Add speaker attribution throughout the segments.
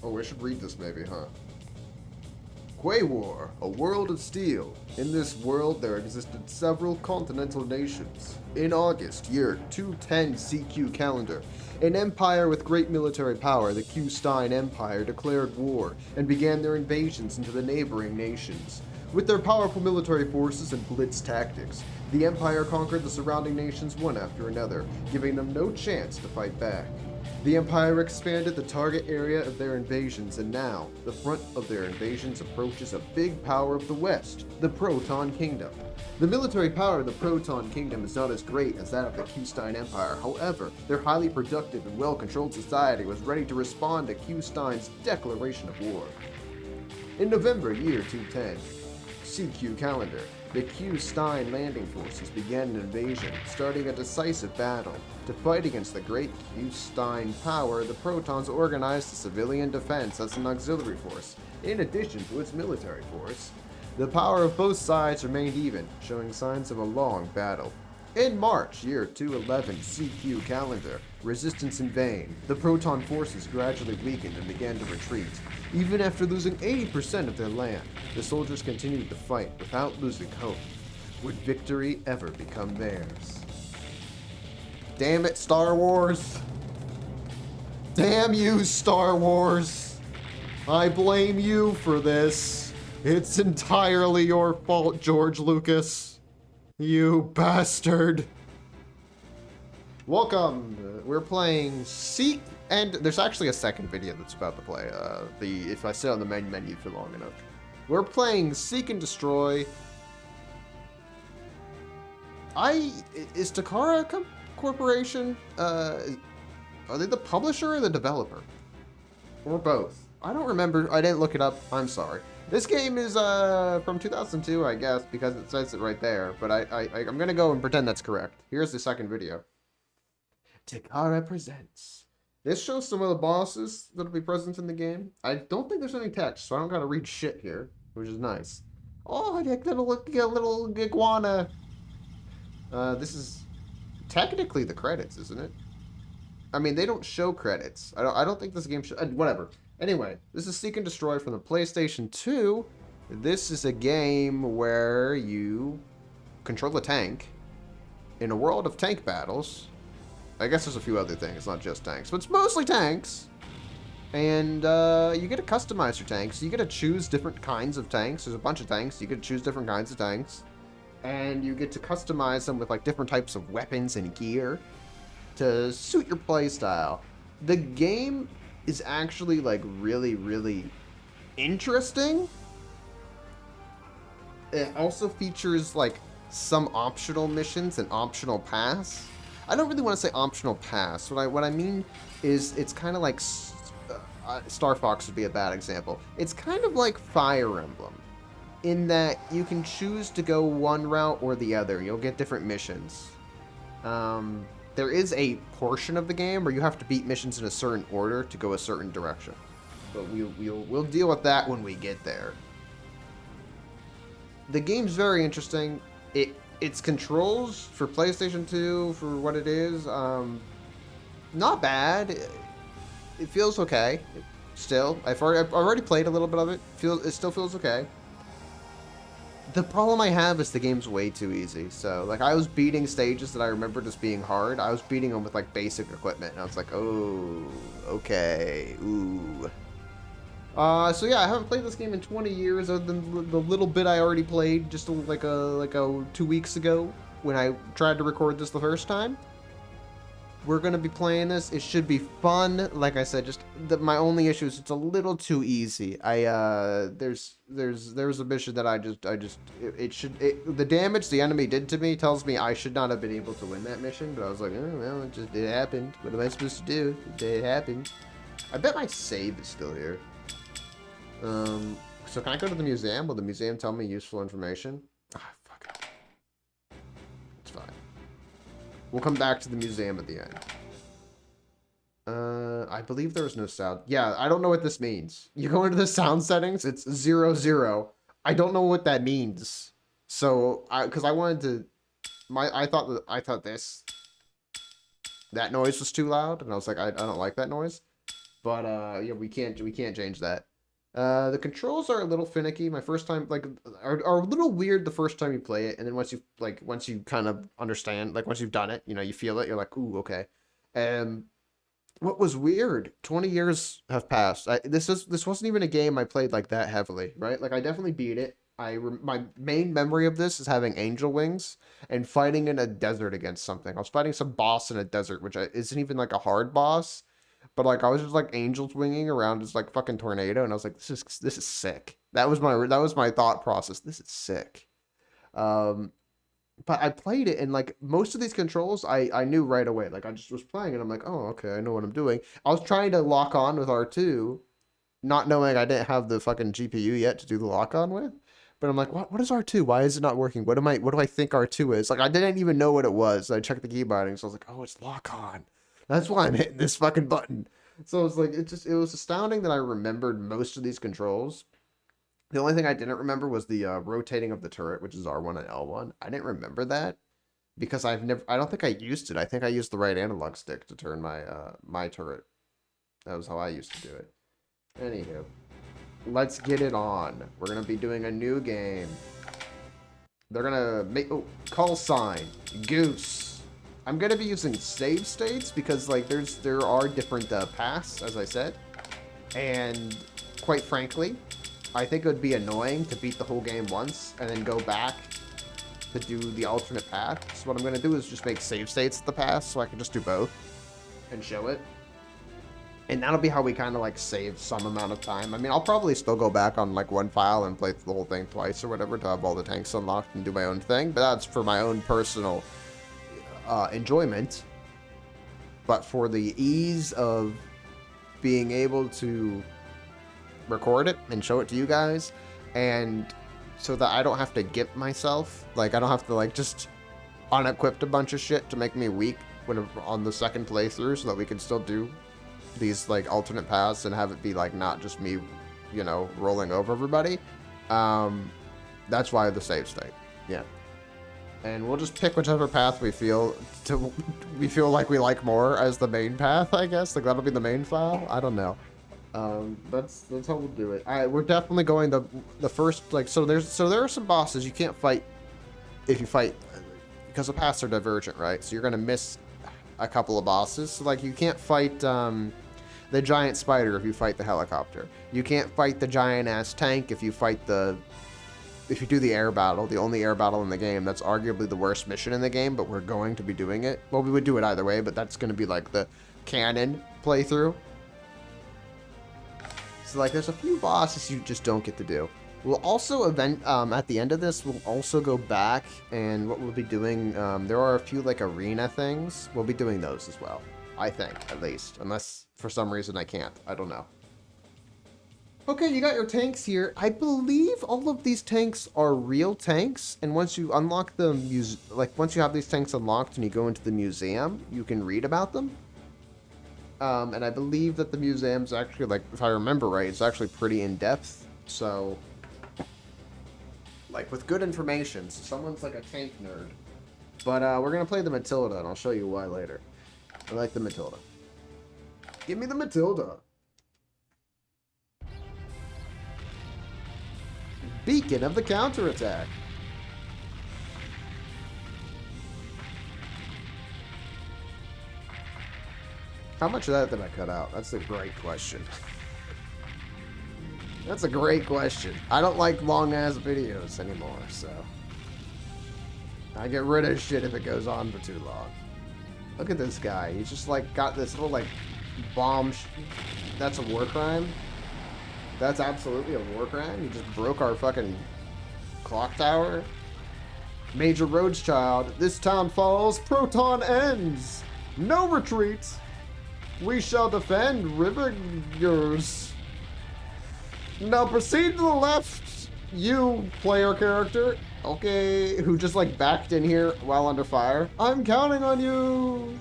Speaker 1: Oh, I should read this maybe, huh? Quay War, a world of steel. In this world, there existed several continental nations. In August, year 210 CQ calendar, an empire with great military power, the Q-Stein Empire, declared war and began their invasions into the neighboring nations. With their powerful military forces and blitz tactics, the empire conquered the surrounding nations one after another, giving them no chance to fight back. The Empire expanded the target area of their invasions, and now, the front of their invasions approaches a big power of the West, the Proton Kingdom. The military power of the Proton Kingdom is not as great as that of the Q-Stein Empire. However, their highly productive and well-controlled society was ready to respond to Q-Stein's declaration of war. In November, year 210, CQ calendar, the Q-Stein landing forces began an invasion, starting a decisive battle. To fight against the great Q-Stein power, the Protons organized a civilian defense as an auxiliary force, in addition to its military force. The power of both sides remained even, showing signs of a long battle. In March, year 211 CQ calendar, resistance in vain. The Proton forces gradually weakened and began to retreat. Even after losing 80% of their land, the soldiers continued to fight without losing hope. Would victory ever become theirs? Damn it, Star Wars! Damn you, Star Wars! I blame you for this. It's entirely your fault, George Lucas. You bastard. Welcome. We're playing Seek, and there's actually a second video that's about to play. If I sit on the main menu for long enough. We're playing Seek and Destroy. Is Takara Corporation, are they the publisher or the developer? Or both? I don't remember. I didn't look it up. I'm sorry. This game is from 2002, I guess, because it says it right there. But I'm gonna go and pretend that's correct. Here's the second video. Takara presents. This shows some of the bosses that'll be present in the game. I don't think there's any text, so I don't gotta read shit here, which is nice. Oh, little iguana. This is technically the credits, isn't it? I mean, they don't show credits. I don't think this game should. Whatever. Anyway, this is Seek and Destroy from the PlayStation 2. This is a game where you control a tank in a world of tank battles. I guess there's a few other things, not just tanks, but it's mostly tanks. And you get to customize your tanks. You get to choose different kinds of tanks. There's a bunch of tanks. You get to choose different kinds of tanks. And you get to customize them with like different types of weapons and gear to suit your playstyle. The game is actually like really, really interesting. It also features like some optional missions and optional paths. I don't really want to say optional paths. What I mean is it's kind of like Star Fox would be a bad example. It's kind of like Fire Emblem in that you can choose to go one route or the other. You'll get different missions. There is a portion of the game where you have to beat missions in a certain order to go a certain direction. But we'll deal with that when we get there. The game's very interesting. Its controls for PlayStation 2, for what it is, not bad. It feels okay. Still, I've already played a little bit of it. It still feels okay. The problem I have is the game's way too easy. So, like, I was beating stages that I remembered as being hard. I was beating them with, like, basic equipment. And I was like, oh, okay, ooh. So yeah, I haven't played this game in 20 years other than the little bit I already played just like 2 weeks ago when I tried to record this the first time. We're going to be playing this. It should be fun. Like I said, just my only issue is it's a little too easy. There's a mission that the damage the enemy did to me tells me I should not have been able to win that mission, but I was like, oh, well, it happened. What am I supposed to do? It happened. I bet my save is still here. So can I go to the museum? Will the museum tell me useful information? Ah, fuck it. It's fine. We'll come back to the museum at the end. I believe there was no sound. Yeah, I don't know what this means. You go into the sound settings, it's 0, 0. I don't know what that means. So, because I wanted to, I thought that noise was too loud, and I was like, I don't like that noise. But yeah, we can't change that. The controls are a little finicky. My first time, like, are a little weird the first time you play it, and then once you kind of understand, like once you've done it, you know, you feel it, you're like, ooh, okay. Um, what was weird? 20 years have passed. This wasn't even a game I played like that heavily, right? Like I definitely beat it. My main memory of this is having angel wings and fighting in a desert against something. I was fighting some boss in a desert, which isn't even like a hard boss, but like I was just like angels winging around this like fucking tornado, and I was like, this is sick. That was my thought process. This is sick. Um, but I played it, and like most of these controls I knew right away. Like I just was playing and I'm like, oh, okay, I know what I'm doing. I was trying to lock on with R2, not knowing I didn't have the fucking GPU yet to do the lock on with. But I'm like, what is R2? Why is it not working? What do I think R2 is? Like I didn't even know what it was. I checked the key bindings, so I was like, oh, it's lock on. That's why I'm hitting this fucking button. So it's like it was astounding that I remembered most of these controls. The only thing I didn't remember was the rotating of the turret, which is R1 and L1. I didn't remember that because I don't think I used it. I think I used the right analog stick to turn my turret. That was how I used to do it. Anywho, let's get it on. We're gonna be doing a new game. They're gonna make call sign Goose. I'm gonna be using save states because like there are different paths, as I said, and quite frankly, I think it would be annoying to beat the whole game once and then go back to do the alternate path. So what I'm going to do is just make save states the path so I can just do both and show it. And that'll be how we kind of like save some amount of time. I mean, I'll probably still go back on like one file and play the whole thing twice or whatever to have all the tanks unlocked and do my own thing. But that's for my own personal enjoyment. But for the ease of being able to record it and show it to you guys, and so that I don't have to gimp myself, like I don't have to like just unequip a bunch of shit to make me weak when on the second playthrough, so that we can still do these like alternate paths and have it be like not just me, you know, rolling over everybody. That's why the save state. Yeah. And we'll just pick whichever path we feel like we like more as the main path, I guess. Like that'll be the main file. I don't know. That's how we'll do it. We're definitely going the first, like, so there are some bosses you can't fight if you fight because the paths are divergent, right? So you're gonna miss a couple of bosses. So like you can't fight the giant spider if you fight the helicopter. You can't fight the giant ass tank if you do the air battle, the only air battle in the game. That's arguably the worst mission in the game, but we're going to be doing it. Well, we would do it either way, but that's gonna be like the canon playthrough. So like there's a few bosses you just don't get to do. We'll also at the end of this, we'll also go back, and what we'll be doing, there are a few like arena things. We'll be doing those as well, I think, at least. Unless for some reason I can't. I don't know. Okay, you got your tanks here. I believe all of these tanks are real tanks, and once you unlock them, once you have these tanks unlocked and you go into the museum, you can read about them. And I believe that the museum's actually, like, if I remember right, it's actually pretty in-depth. So, like, with good information. So someone's like a tank nerd. But we're going to play the Matilda, and I'll show you why later. I like the Matilda. Give me the Matilda. Beacon of the counterattack. How much of that did I cut out? That's a great question. That's a great question. I don't like long-ass videos anymore, so I get rid of shit if it goes on for too long. Look at this guy. He's just, like, got this little, like, bomb. That's a war crime? That's absolutely a war crime? He just broke our fucking clock tower? Major Rothschild. This town falls. Proton ends. No retreat. We shall defend Rivers. Now proceed to the left, you player character. Okay, who just like backed in here while under fire. I'm counting on you.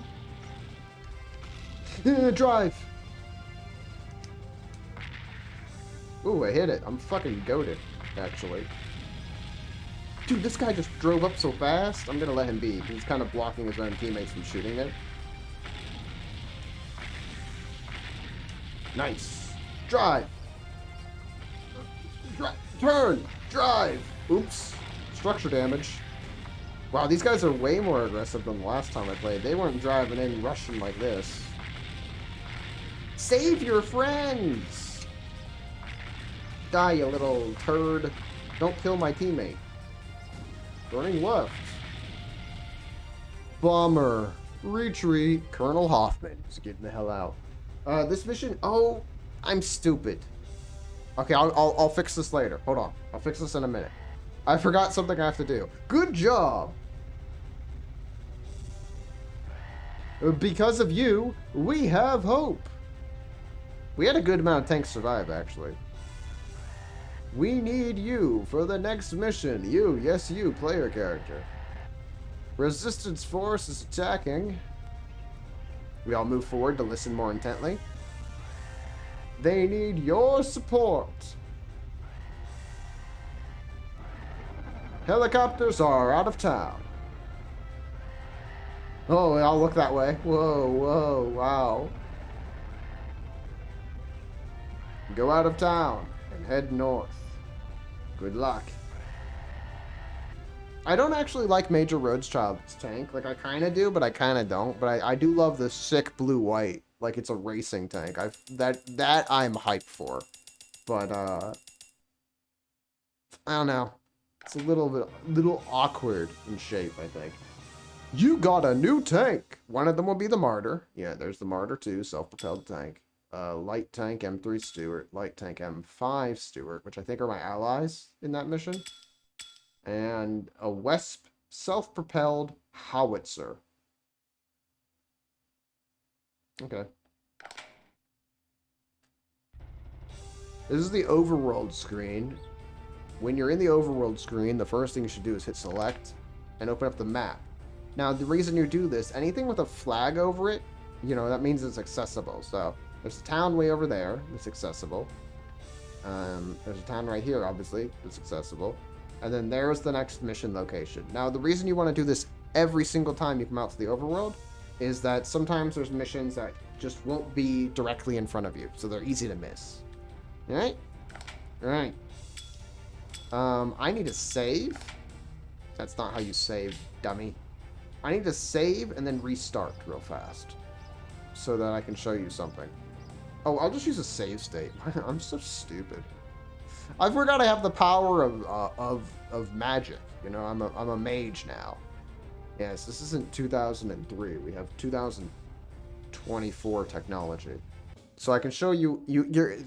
Speaker 1: Drive. Ooh, I hit it. I'm fucking goated, actually. Dude, this guy just drove up so fast. I'm gonna let him be. He's kind of blocking his own teammates from shooting it. Nice. Drive. Turn. Drive. Oops. Structure damage. Wow, these guys are way more aggressive than the last time I played. They weren't driving in Russian like this. Save your friends! Die, you little turd. Don't kill my teammate. Turning left. Bomber. Retreat. Colonel Hoffman is getting the hell out. This mission... Oh, I'm stupid. Okay, I'll fix this later. Hold on. I'll fix this in a minute. I forgot something I have to do. Good job! Because of you, we have hope. We had a good amount of tanks survive, actually. We need you for the next mission. You, yes you, player character. Resistance force is attacking. We all move forward to listen more intently. They need your support. Helicopters are out of town. Oh, I'll look that way. Whoa, whoa, wow. Go out of town and head north. Good luck. I don't actually like Major Rothschild's tank. Like, I kind of do, but I kind of don't. But I do love the sick blue-white. Like, it's a racing tank. That I'm hyped for. But, I don't know. It's a little awkward in shape, I think. You got a new tank! One of them will be the Martyr. Yeah, there's the Martyr too, self-propelled tank. Light tank M3 Stuart, light tank M5 Stuart, which I think are my allies in that mission. And a Wesp self-propelled howitzer. Okay. This is the overworld screen. When you're in the overworld screen, the first thing you should do is hit select and open up the map. Now, the reason you do this, anything with a flag over it, you know, that means it's accessible. So, there's a town way over there that's accessible. There's a town right here, obviously, that's accessible. And then there's the next mission location. Now, the reason you want to do this every single time you come out to the overworld is that sometimes there's missions that just won't be directly in front of you. So, they're easy to miss. Alright? Alright. I need to save. That's not how you save, dummy. I need to save and then restart real fast so that I can show you something. Oh, I'll just use a save state. I'm so stupid. I forgot I have the power of magic. You know, I'm a mage now. Yes, this isn't 2003. We have 2024 technology. So I can show you. You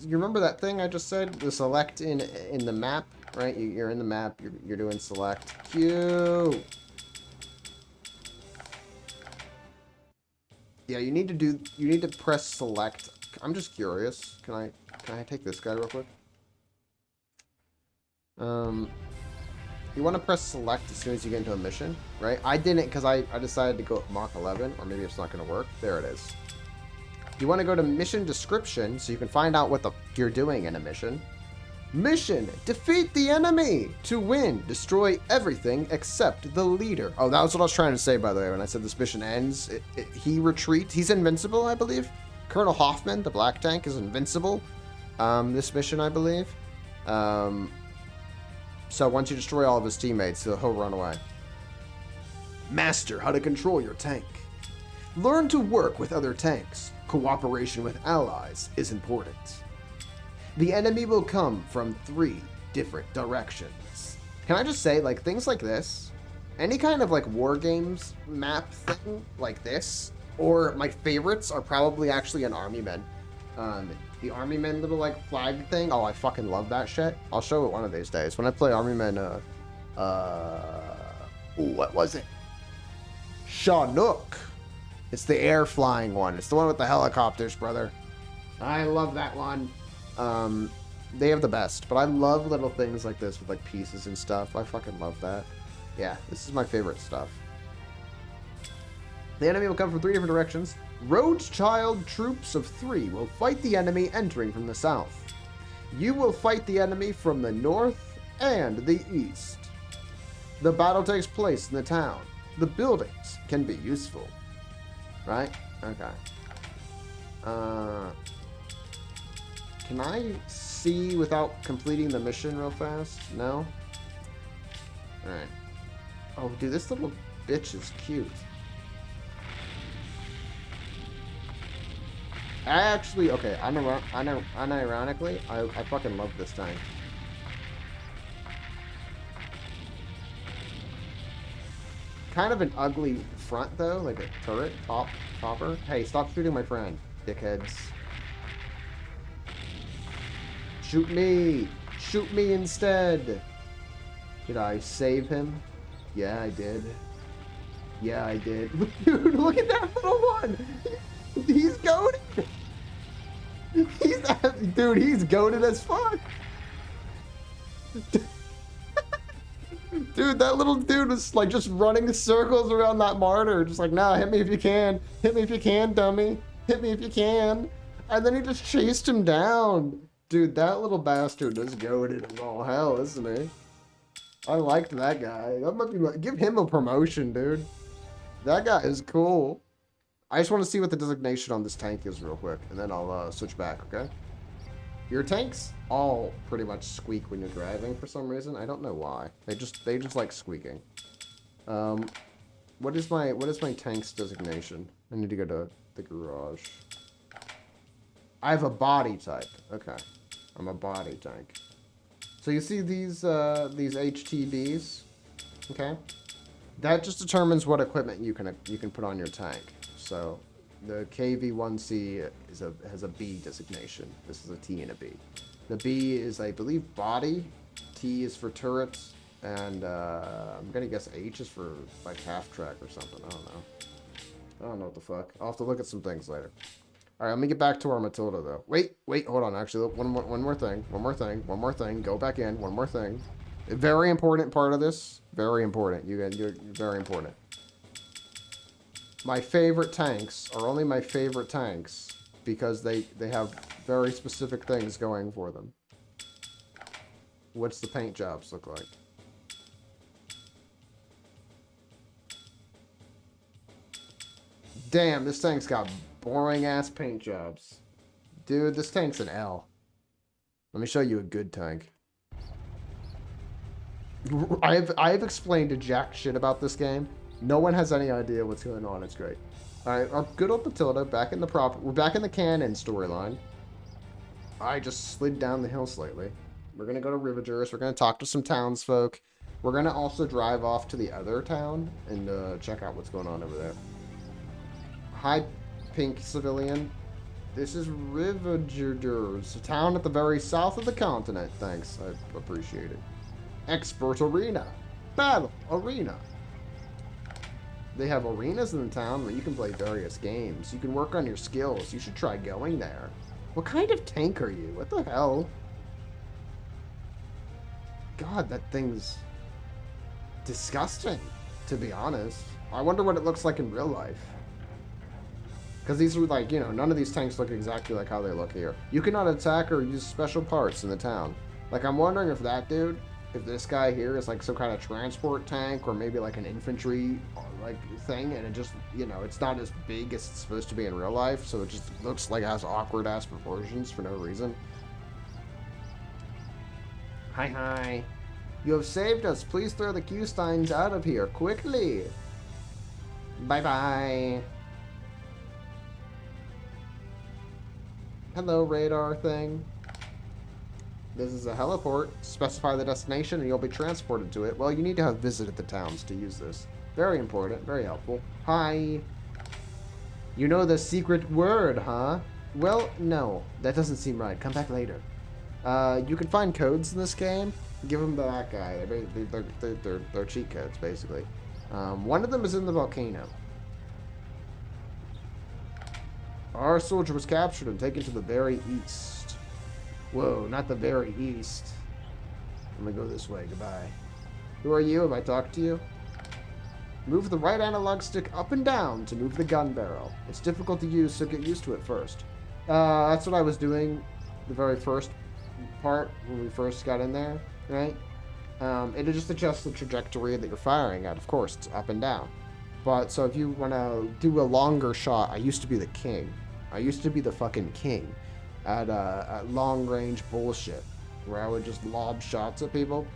Speaker 1: remember that thing I just said? The select in the map, right? You're in the map. You're doing select Q. Yeah, you need to press select. I'm just curious. Can I take this guy real quick? You want to press select as soon as you get into a mission, right? I didn't because I decided to go with Mach 11, or maybe it's not going to work. There it is. You want to go to mission description so you can find out what the you're doing in a mission. Mission: defeat the enemy. To win, destroy everything except the leader. Oh, that was what I was trying to say, by the way, when I said this mission ends. He retreats. He's invincible, I believe. Colonel Hoffman, the black tank, is invincible. This mission, I believe. So once you destroy all of his teammates, he'll run away. Master how to control your tank. Learn to work with other tanks. Cooperation with allies is important. The enemy will come from 3 different directions. Can I just say, like, things like this, any kind of, like, war games map thing like this, or my favorites are probably actually an Army Men. The Army Men little, like, flag thing, oh, I fucking love that shit. I'll show it one of these days. When I play Army Men, what was it? Chinook. It's the air flying one. It's the one with the helicopters, brother. I love that one. They have the best, but I love little things like this with like pieces and stuff. I fucking love that. Yeah, this is my favorite stuff. The enemy will come from 3 different directions. Rothschild troops of 3 will fight the enemy entering from the south. You will fight the enemy from the north and the east. The battle takes place in the town. The buildings can be useful. Right? Okay. Can I see without completing the mission real fast? No? Alright. Oh, dude, this little bitch is cute. I actually, okay, unironically, I fucking love this tank. Kind of an ugly front, though, like a turret, topper. Hey, stop shooting my friend, dickheads. Shoot me! Shoot me instead! Did I save him? Yeah, I did. Yeah, I did. Dude, look at that little one! He's goated! Dude, he's goated as fuck! Dude, that little dude was like just running circles around that martyr. Just like, nah, hit me if you can. Hit me if you can, dummy. Hit me if you can. And then he just chased him down. Dude, that little bastard is goated as all hell, isn't he? I liked that guy. That might be like, give him a promotion, dude. That guy is cool. I just want to see what the designation on this tank is real quick, and then I'll switch back, okay? Your tanks all pretty much squeak when you're driving for some reason. I don't know why. They just like squeaking. What is my tank's designation? I need to go to the garage. I have a body type. Okay. I'm a body tank. So you see these HTDs? Okay? That just determines what equipment you can put on your tank. So the KV-1C has a B designation. This is a T and a B. The B is, I believe, body. T is for turrets. And I'm going to guess H is for, like, half track or something. I don't know. I don't know what the fuck. I'll have to look at some things later. All right, let me get back to our Matilda, though. Wait, hold on. Actually, one more thing. Go back in. One more thing. A very important part of this. Very important. You're very important. My favorite tanks are only my favorite tanks because they have very specific things going for them. What's the paint jobs look like? Damn, this tank's got boring-ass paint jobs. Dude, this tank's an L. Let me show you a good tank. I've explained a jack shit about this game. No one has any idea what's going on. It's great. Alright, our good old Matilda, we're back in the canon storyline. I just slid down the hill slightly. We're gonna go to Rivagers. We're gonna talk to some townsfolk. We're gonna also drive off to the other town and check out what's going on over there. Hi, pink civilian. This is Rivagers, a town at the very south of the continent. Thanks, I appreciate it. Expert arena. Battle arena. They have arenas in the town where you can play various games. You can work on your skills. You should try going there. What kind of tank are you? What the hell? God, that thing's disgusting, to be honest. I wonder what it looks like in real life. Because these are like, you know, none of these tanks look exactly like how they look here. You cannot attack or use special parts in the town. Like, I'm wondering if that dude, if this guy here is like some kind of transport tank or maybe like an infantry like thing, and it just, you know, it's not as big as it's supposed to be in real life, so it just looks like it has awkward ass proportions for no reason. Hi. You have saved us. Please throw the Q-Steins out of here quickly. Bye. Hello, radar thing. This is a heliport. Specify the destination and you'll be transported to it. Well, you need to have visited the towns to use this. Very important. Very helpful. Hi. You know the secret word, huh? Well, no. That doesn't seem right. Come back later. You can find codes in this game. Give them to that guy. They're cheat codes, basically. One of them is in the volcano. Our soldier was captured and taken to the very east. Whoa, not the very east. I'm gonna go this way. Goodbye. Who are you? Have I talked to you? Move the right analog stick up and down to move the gun barrel. It's difficult to use, so get used to it first. That's what I was doing the very first part when we first got in there, right? It just adjusts the trajectory that you're firing at. Of course, it's up and down. But, so if you want to do a longer shot, I used to be the king. I used to be the fucking king. at long-range bullshit, where I would just lob shots at people.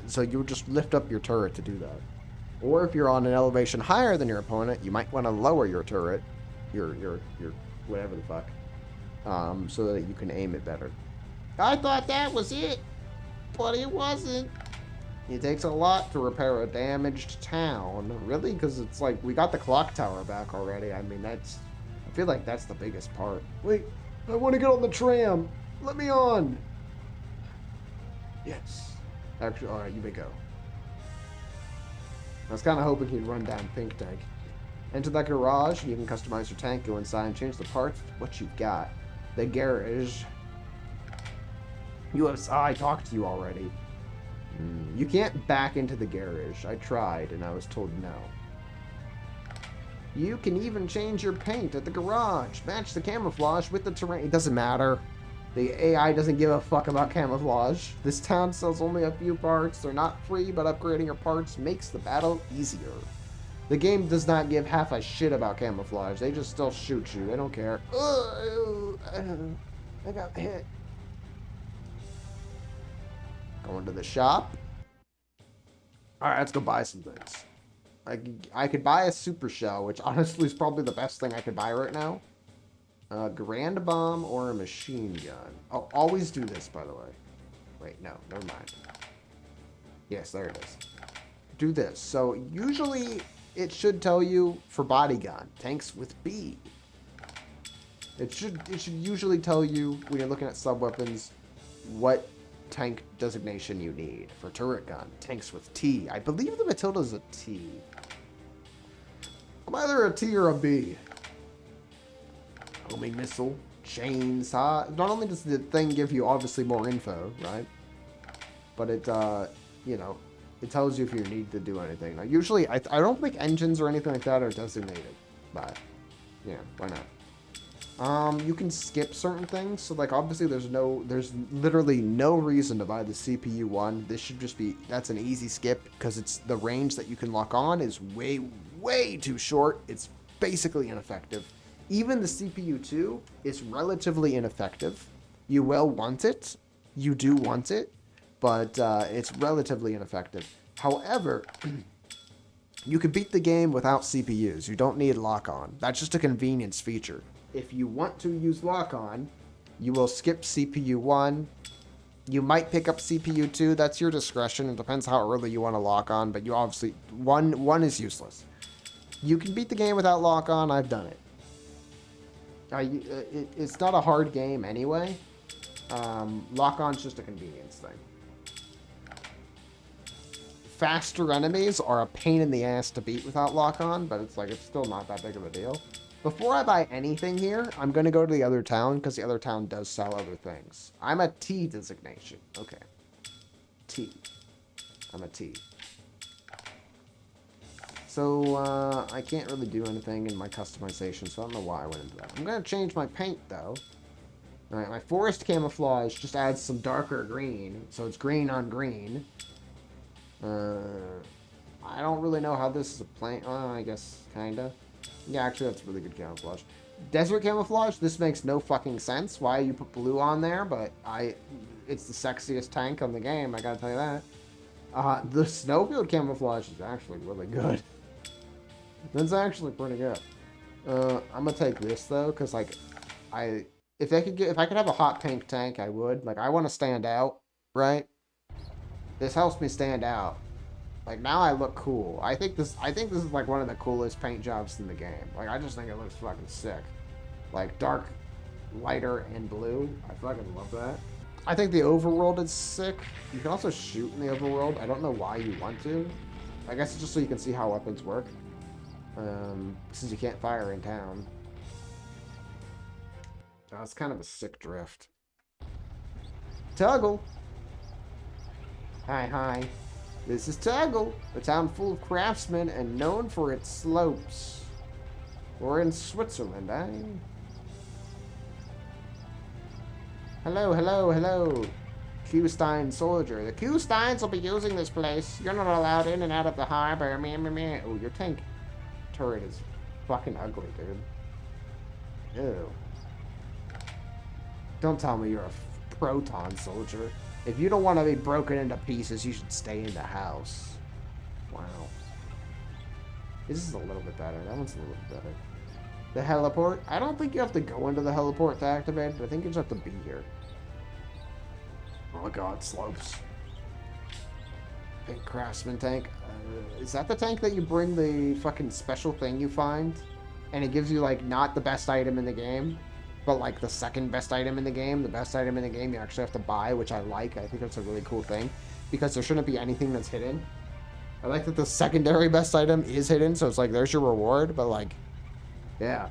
Speaker 1: So you would just lift up your turret to do that. Or if you're on an elevation higher than your opponent, you might want to lower your turret, your whatever the fuck, so that you can aim it better. I thought that was it, but it wasn't. It takes a lot to repair a damaged town. Really? Because it's like, we got the clock tower back already. I mean, I feel like that's the biggest part. Wait, I want to get on the tram. Let me on. Yes. Actually, alright, you may go. I was kind of hoping he'd run down Pink Tank. Enter that garage, and you can customize your tank, go inside, and change the parts with what you've got. The garage. I talked to you already. You can't back into the garage. I tried, and I was told no. You can even change your paint at the garage. Match the camouflage with the terrain. It doesn't matter. The AI doesn't give a fuck about camouflage. This town sells only a few parts. They're not free, but upgrading your parts makes the battle easier. The game does not give half a shit about camouflage. They just still shoot you. They don't care. I got hit. Going to the shop. Alright, let's go buy some things. I could buy a super shell, which honestly is probably the best thing I could buy right now. A grand bomb or a machine gun. I'll always do this, by the way. Wait, no, never mind. Yes, there it is. Do this. So usually it should tell you for body gun, tanks with B. It should usually tell you when you're looking at sub weapons what tank designation you need. For turret gun, tanks with T. I believe the Matilda's a T. I'm either a T or a B. Homing missile, chainsaw. Not only does the thing give you obviously more info, right? But it, you know, it tells you if you need to do anything. Now, usually, I don't think engines or anything like that are designated, but yeah, why not? You can skip certain things. So like obviously there's literally no reason to buy the CPU one. This should just be, that's an easy skip because it's the range that you can lock on is way too short. It's basically ineffective. Even the CPU 2 is relatively ineffective. You will want it. You do want it, but it's relatively ineffective. However, you can beat the game without CPUs. You don't need lock-on. That's just a convenience feature. If you want to use lock-on, you will skip CPU 1. You might pick up CPU 2. That's your discretion. It depends how early you want to lock on, but you obviously... One is useless. You can beat the game without lock-on. I've done it. It's not a hard game anyway. Lock-on's just a convenience thing. Faster enemies are a pain in the ass to beat without lock-on, but it's still not that big of a deal. Before I buy anything here, I'm going to go to the other town, because the other town does sell other things. I'm a T designation. Okay. T. I'm a T. So, I can't really do anything in my customization, so I don't know why I went into that. I'm going to change my paint, though. Alright, my forest camouflage just adds some darker green, so it's green on green. I don't really know how this is a plant. Oh, I guess, kinda. Yeah, actually, that's really good camouflage. Desert camouflage, this makes no fucking sense. Why you put blue on there, but it's the sexiest tank on the game, I gotta tell you that. The snowfield camouflage is actually really good. That's actually pretty good. I'm gonna take this though, cause if I could have a hot pink tank, I would. Like, I want to stand out, right? This helps me stand out. Like, now I look cool. I think this is like one of the coolest paint jobs in the game. Like, I just think it looks fucking sick. Like, dark, lighter, and blue. I fucking love that. I think the overworld is sick. You can also shoot in the overworld. I don't know why you want to. I guess it's just so you can see how weapons work. Since you can't fire in town. It's kind of a sick drift. Tuggle! Hi. This is Tuggle, a town full of craftsmen and known for its slopes. We're in Switzerland, eh? Hello. Q-Stein soldier. The Q-Steins will be using this place. You're not allowed in and out of the harbor. Meh. Oh, your tank turret is fucking ugly, dude. Ew.
Speaker 2: Don't tell me you're a proton soldier. If you don't want to be broken into pieces, you should stay in the house. Wow. This is a little bit better. That one's a little bit better. The heliport? I don't think you have to go into the heliport to activate it. I think you just have to be here. Oh my god, slopes. Big craftsman tank. Is that the tank that you bring the fucking special thing you find? And it gives you, like, not the best item in the game, but, like, the second best item in the game. The best item in the game you actually have to buy, which I like. I think that's a really cool thing, because there shouldn't be anything that's hidden. I like that the secondary best item is hidden, so it's like, there's your reward, but, like, yeah.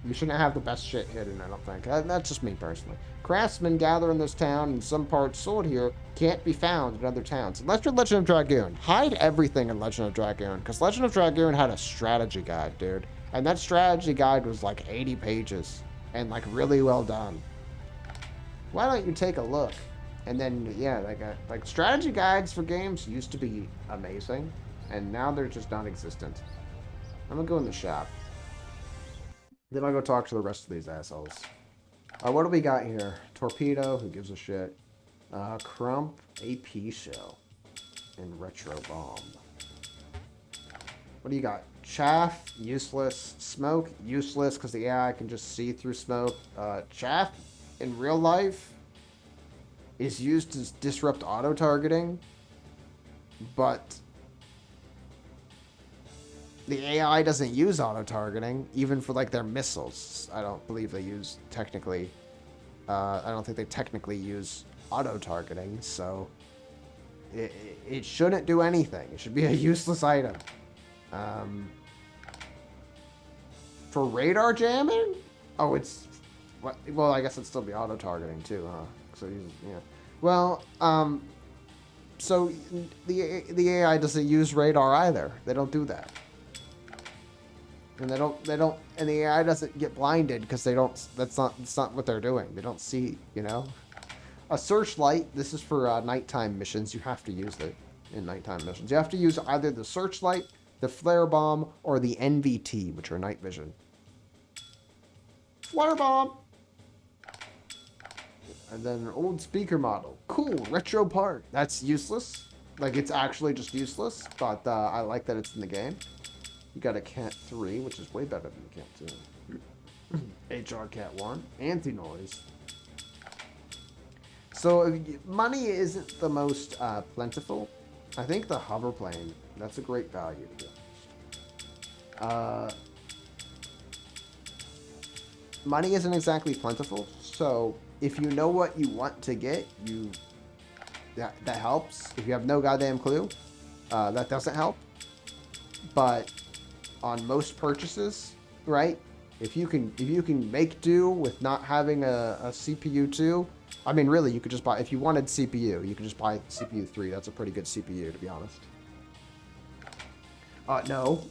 Speaker 2: You shouldn't have the best shit hidden, I don't think. That's just me, personally. Craftsmen gather in this town, and some parts sold here can't be found in other towns. Unless you're Legend of Dragoon. Hide everything in Legend of Dragoon, because Legend of Dragoon had a strategy guide, dude. And that strategy guide was like 80 pages, and like really well done. Why don't you take a look? And then, yeah, like strategy guides for games used to be amazing, and now they're just non-existent. I'm gonna go in the shop. Then I'll go talk to the rest of these assholes. What do we got here? Torpedo, who gives a shit? Crump, AP shell, and retro bomb. What do you got? Chaff, useless. Smoke, useless, because the AI can just see through smoke. Chaff, in real life, is used to disrupt auto-targeting, but the AI doesn't use auto-targeting, even for, like, their missiles. I don't believe they use, technically, I don't think they technically use auto-targeting, so it shouldn't do anything. It should be a useless item. For radar jamming? Oh, it's... What? Well, I guess it'd still be auto-targeting, too, huh? So, yeah. Well, so the AI doesn't use radar either. They don't do that. And and the AI doesn't get blinded because that's not what they're doing. They don't see, you know? A searchlight, this is for nighttime missions. You have to use it in nighttime missions. You have to use either the searchlight, the flare bomb, or the NVT, which are night vision. Flare bomb! And then an old speaker model. Cool, retro part. That's useless. Like, it's actually just useless, but I like that it's in the game. You got a Cat 3, which is way better than the Cat 2. HR Cat 1. Anti-noise. So, money isn't the most plentiful. I think the hover plane, that's a great value, to be honest. Money isn't exactly plentiful, so if you know what you want to get, that helps. If you have no goddamn clue, that doesn't help. But on most purchases, right? If you can make do with not having a CPU 2, I mean, really, you could just buy, if you wanted CPU, you could just buy CPU 3. That's a pretty good CPU, to be honest. No.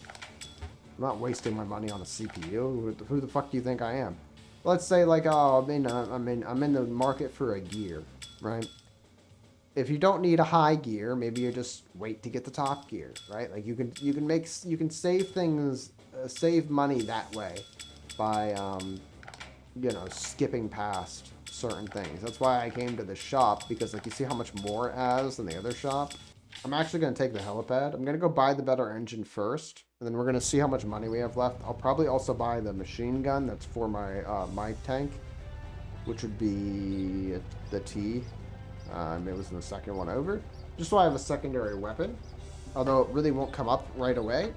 Speaker 2: I'm not wasting my money on a CPU. Who the fuck do you think I am? Let's say, like, oh, I'm in the market for a gear, right? If you don't need a high gear, maybe you just wait to get the top gear, right? Like, you can save things, save money that way by, you know, skipping past certain things. That's why I came to the shop, because, like, you see how much more it has than the other shop. I'm actually going to take the helipad. I'm going to go buy the better engine first, and then we're going to see how much money we have left. I'll probably also buy the machine gun that's for my my tank, which would be the T. It was the second one over, just so I have a secondary weapon, although it really won't come up right away.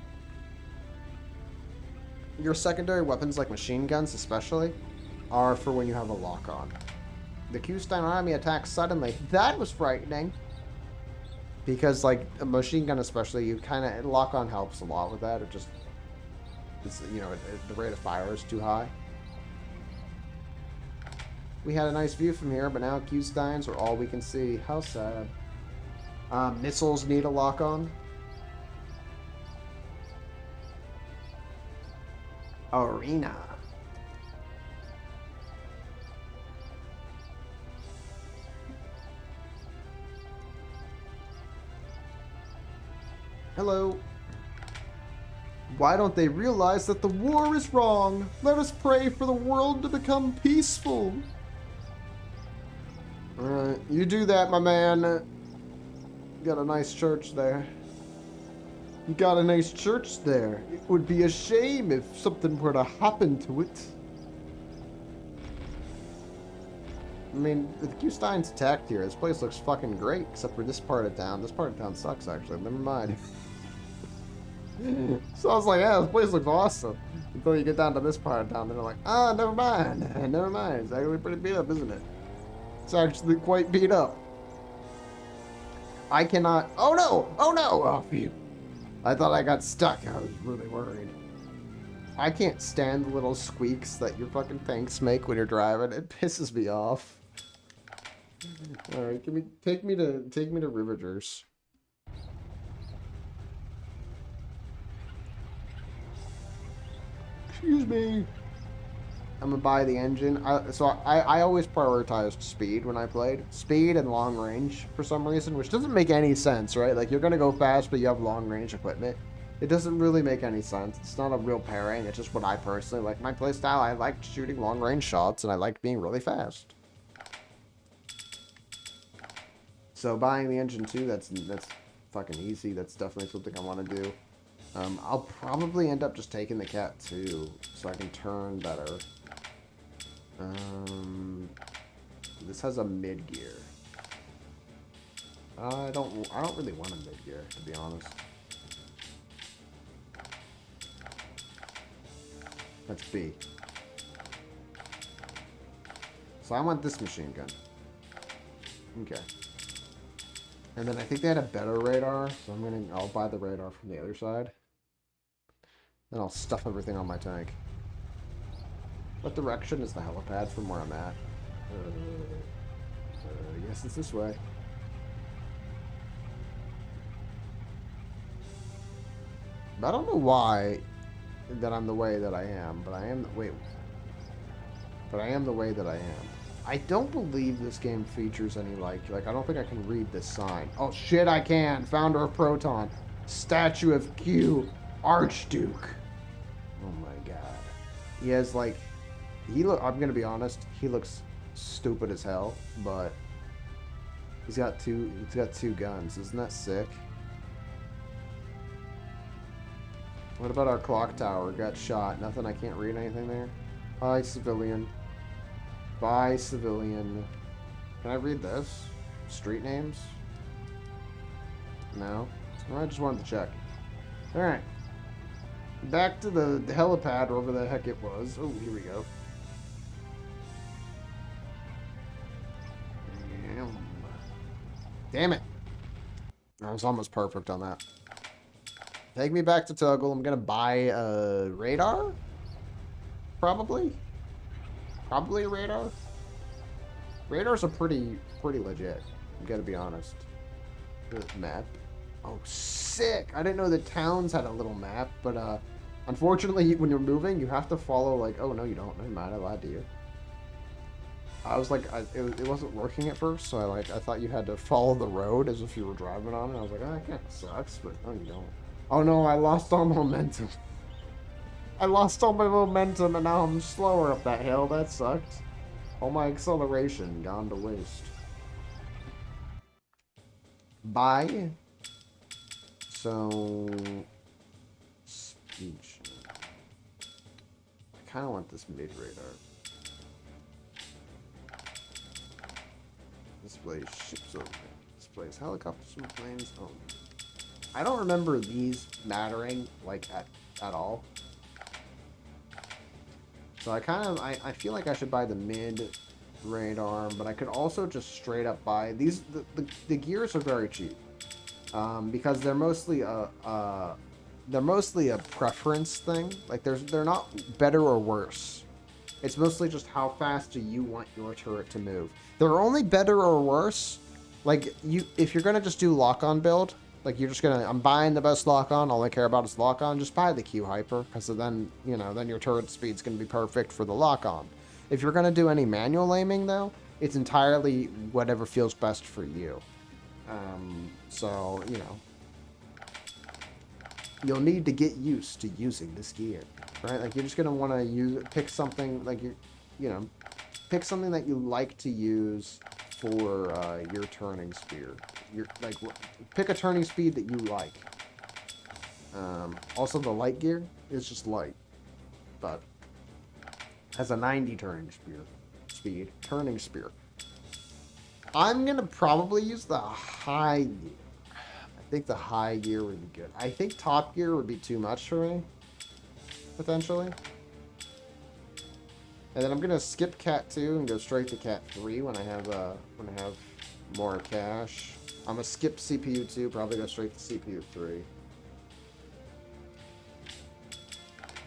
Speaker 2: Your secondary weapons, like machine guns especially, are for when you have a lock-on. The Q-Stein army attacks suddenly. That was frightening. Because, like, a machine gun especially, you kind of, lock-on helps a lot with that. It's, you know, the rate of fire is too high. We had a nice view from here, but now Q-Steins are all we can see. How sad. Missiles need a lock-on. Arena. Hello. Why don't they realize that the war is wrong? Let us pray for the world to become peaceful. Alright, you do that, my man. You got a nice church there. You got a nice church there. It would be a shame if something were to happen to it. I mean, with Q-Stein's attacked here, this place looks fucking great, except for this part of town. This part of town sucks, actually. Never mind. So I was like, yeah, this place looks awesome. Until you get down to this part of town, then they're like, ah, never mind. Never mind. It's actually pretty beat up, isn't it? It's actually quite beat up. I cannot... Oh, no! Oh, no! Oh, phew. I thought I got stuck. I was really worried. I can't stand the little squeaks that your fucking tanks make when you're driving. It pisses me off. All right, take me to Rivagers. Excuse me. I'm gonna buy the engine. I always prioritized speed when I played. Speed and long range for some reason, which doesn't make any sense, right? Like, you're gonna go fast, but you have long range equipment. It doesn't really make any sense. It's not a real pairing. It's just what I personally like. My playstyle, I like shooting long range shots, and I like being really fast. So buying the engine too, that's fucking easy. That's definitely something I want to do. I'll probably end up just taking the Cat too, so I can turn better. This has a mid gear. I don't really want a mid gear, to be honest. That's B. So I want this machine gun. Okay. And then I think they had a better radar, so I'll buy the radar from the other side. Then I'll stuff everything on my tank. What direction is the helipad from where I'm at? I guess it's this way. I don't know why that I'm the way that I am, but I am... Wait. But I am the way that I am. I don't believe this game features any, like, I don't think I can read this sign. Oh, shit, I can. Founder of Proton. Statue of Q. Archduke. Oh, my God. He has, like... I'm gonna be honest. He looks stupid as hell, but... He's got two guns. Isn't that sick? What about our clock tower? Got shot. Nothing. I can't read anything there. Hi, civilian. Bye, civilian. Can I read this? Street names? No? I just wanted to check. Alright. Back to the helipad, or wherever the heck it was. Oh, here we go. Damn it. I was almost perfect on that. Take me back to Toggle. I'm gonna buy a radar? Probably? Probably a radar? Radars are pretty legit. You gotta be honest. The map. Oh, sick! I didn't know that towns had a little map, but unfortunately, when you're moving, you have to follow, like, oh, no, you don't. Never mind, I lied to you. I was like, it wasn't working at first, so I thought you had to follow the road as if you were driving on it. I was like, oh, that kind of sucks, but no, you don't. Oh no, I lost all momentum. I lost all my momentum and now I'm slower up that hill. That sucked. All my acceleration gone to waste. Bye. So... Speech. I kind of want this mid-radar. Displays ships over. Displays helicopters and planes. Oh. I don't remember these mattering, like, at all. So I feel like I should buy the mid radar, but I could also just straight up buy these. The gears are very cheap, because they're mostly a preference thing. Like, they're not better or worse. It's mostly just how fast do you want your turret to move. They're only better or worse, like, if you're gonna just do lock-on build. Like, you're just gonna, I'm buying the best lock-on, all I care about is lock-on, just buy the Q-Hyper, because then, you know, then your turret speed's gonna be perfect for the lock-on. If you're gonna do any manual aiming, though, it's entirely whatever feels best for you. So, you know, you'll need to get used to using this gear, right? Like, you're just gonna wanna pick something, like, pick something that you like to use for your turning speed. Pick a turning speed that you like. Also, the light gear is just light, but has a 90 turning turning speed. I'm gonna probably use the high gear. I think the high gear would be good. I think top gear would be too much for me, potentially. And then I'm gonna skip Cat 2 and go straight to Cat 3 when I have more cash. I'm gonna skip CPU 2, probably go straight to CPU 3.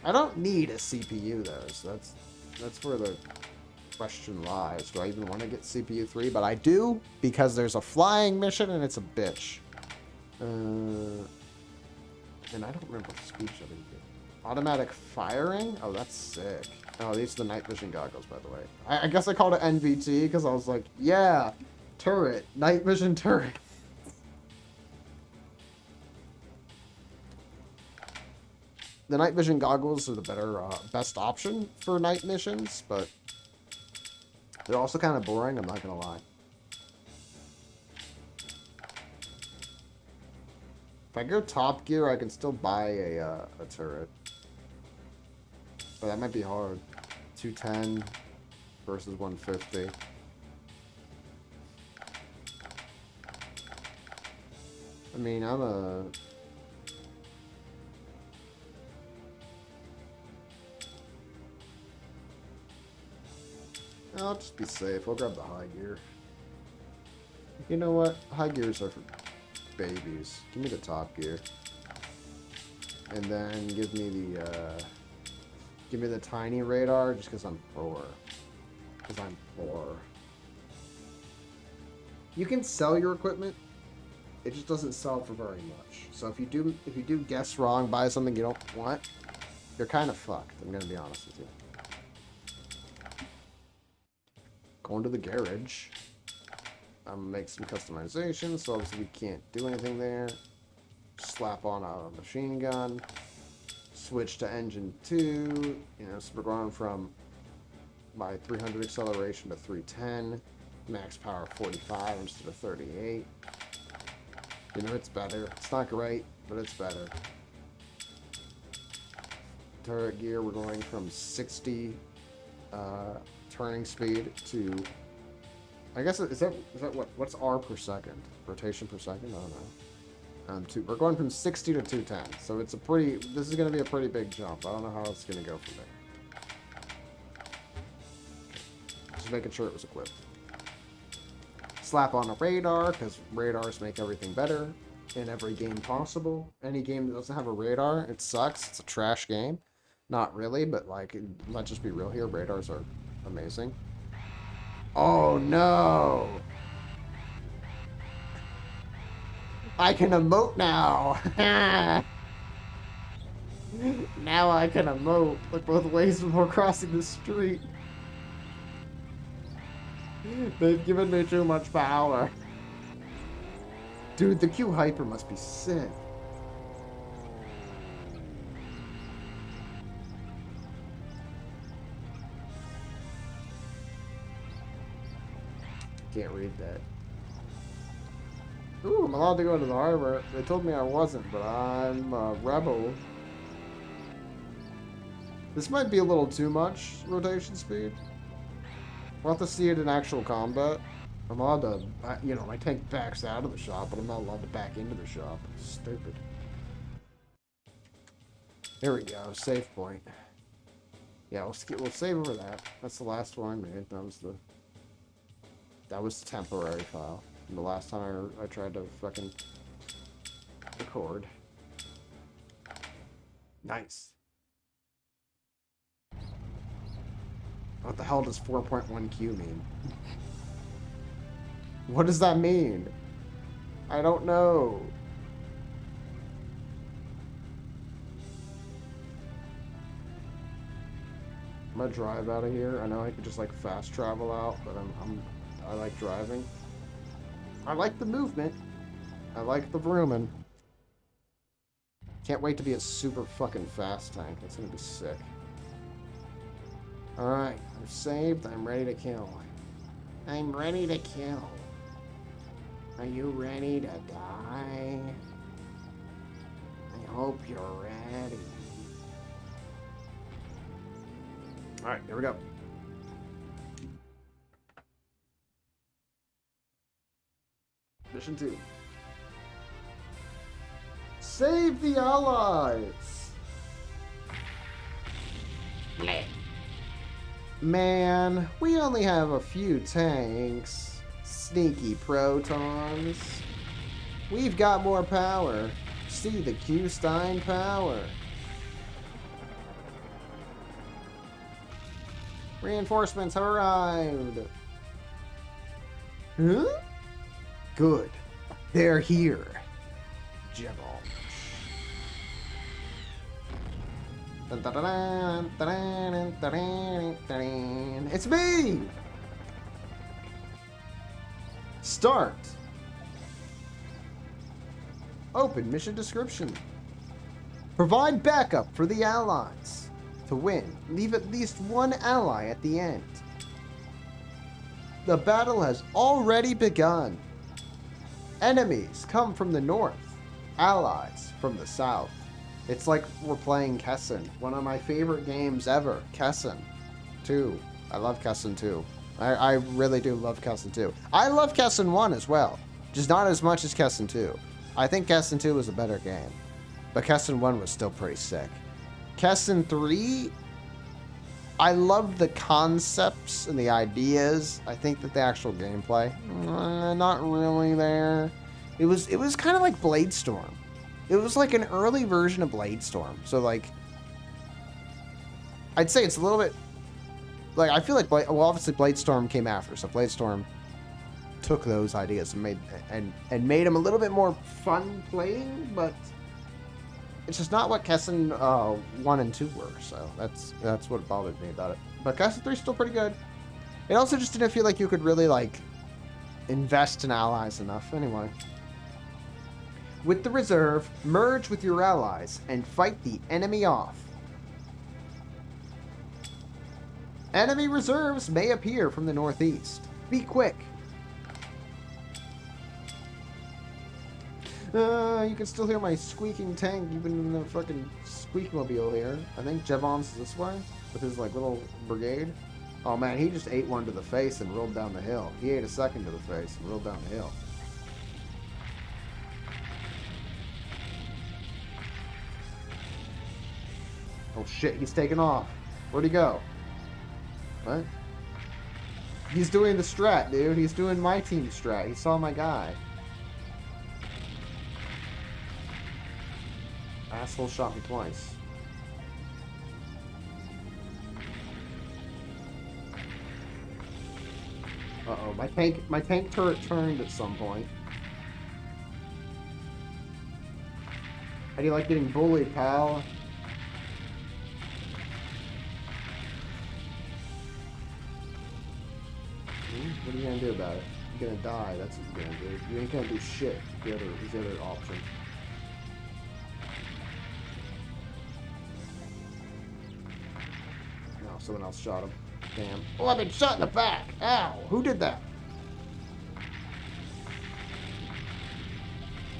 Speaker 2: I don't need a CPU though, so that's where the question lies. Do I even want to get CPU 3? But I do, because there's a flying mission and it's a bitch. And I don't remember what speed should I get. Automatic firing? Oh, that's sick. Oh, these are the night vision goggles, by the way. I guess I called it NVT because I was like, yeah, turret, night vision turret. The night vision goggles are the better, best option for night missions, but they're also kind of boring, I'm not gonna lie. If I go top gear, I can still buy a turret. But that might be hard. 210 versus 150. I mean, I'll just be safe. I'll grab the high gear. You know what? High gears are for babies. Give me the top gear. And then give me the tiny radar just because I'm poor. You can sell your equipment. It just doesn't sell for very much. So if you do guess wrong, buy something you don't want, you're kind of fucked. I'm gonna be honest with you. Going to the garage. I'm gonna make some customizations, so obviously we can't do anything there. Slap on a machine gun. Switch to engine 2. You know, so we're going from my 300 acceleration to 310. Max power 45 instead of 38. You know, it's better. It's not great, but it's better. Turret gear, we're going from 60 turning speed to, I guess, is that what's R per second? Rotation per second? I don't know. We're going from 60 to 210, so it's this is going to be a pretty big jump. I don't know how it's going to go from there. Just making sure it was equipped. Slap on a radar, because radars make everything better in every game possible. Any game that doesn't have a radar, it sucks. It's a trash game. Not really, but like, let's just be real here. Radars are amazing. Oh no! I can emote now! Now I can emote. Look both ways before crossing the street. They've given me too much power. Dude, the Q Hyper must be sick. Can't read that. Ooh, I'm allowed to go to the harbor. They told me I wasn't, but I'm a rebel. This might be a little too much rotation speed. We'll have to see it in actual combat. I'm allowed to, you know, my tank backs out of the shop, but I'm not allowed to back into the shop. Stupid. There we go, save point. Yeah, we'll save over that. That's the last one, man. That was the temporary file. And the last time I tried to fucking record. Nice. What the hell does 4.1Q mean? What does that mean? I don't know. I'm gonna drive out of here. I know I could just like fast travel out, but I like driving. I like the movement. I like the vrooming. Can't wait to be a super fucking fast tank. That's gonna be sick. Alright, I'm saved. I'm ready to kill. I'm ready to kill. Are you ready to die? I hope you're ready. Alright, here we go. Mission 2. Save the Allies! Man, we only have a few tanks. Sneaky protons. We've got more power. See the Q-Stein power. Reinforcements have arrived. Huh? Good. They're here. Jevon. It's me! Start. Open mission description. Provide backup for the Allies. To win, leave at least one ally at the end. The battle has already begun. Enemies come from the north. Allies from the south. It's like we're playing Kessen, one of my favorite games ever. Kessen 2. I love Kessen 2. I really do love Kessen 2. I love Kessen 1 as well, just not as much as Kessen 2. I think Kessen 2 was a better game, but Kessen 1 was still pretty sick. Kessen 3, I loved the concepts and the ideas. I think that the actual gameplay, not really there. It was kind of like Bladestorm. It was like an early version of Bladestorm. So like, I'd say it's a little bit, like, I feel like, well, obviously Bladestorm came after, so Bladestorm took those ideas and made them a little bit more fun playing, but it's just not what Kessen 1 and 2 were, so that's what bothered me about it. But Kessen 3 is still pretty good. It also just didn't feel like you could really, like, invest in allies enough. Anyway. With the reserve, merge with your allies and fight the enemy off. Enemy reserves may appear from the northeast. Be quick. You can still hear my squeaking tank even in the fucking squeakmobile here. I think Jevon's this way with his like little brigade. Oh man, he just ate one to the face and rolled down the hill. He ate a second to the face and rolled down the hill. Oh shit, he's taking off. Where'd he go? What? He's doing the strat, dude. He's doing my team strat. He saw my guy. Asshole shot me twice. Uh-oh, my tank turret turned at some point. How do you like getting bullied, pal? What are you gonna do about it? You're gonna die, that's what you're gonna do. You ain't gonna do shit. Is the other option. No, someone else shot him. Damn. Oh, I've been shot in the back! Ow! Who did that?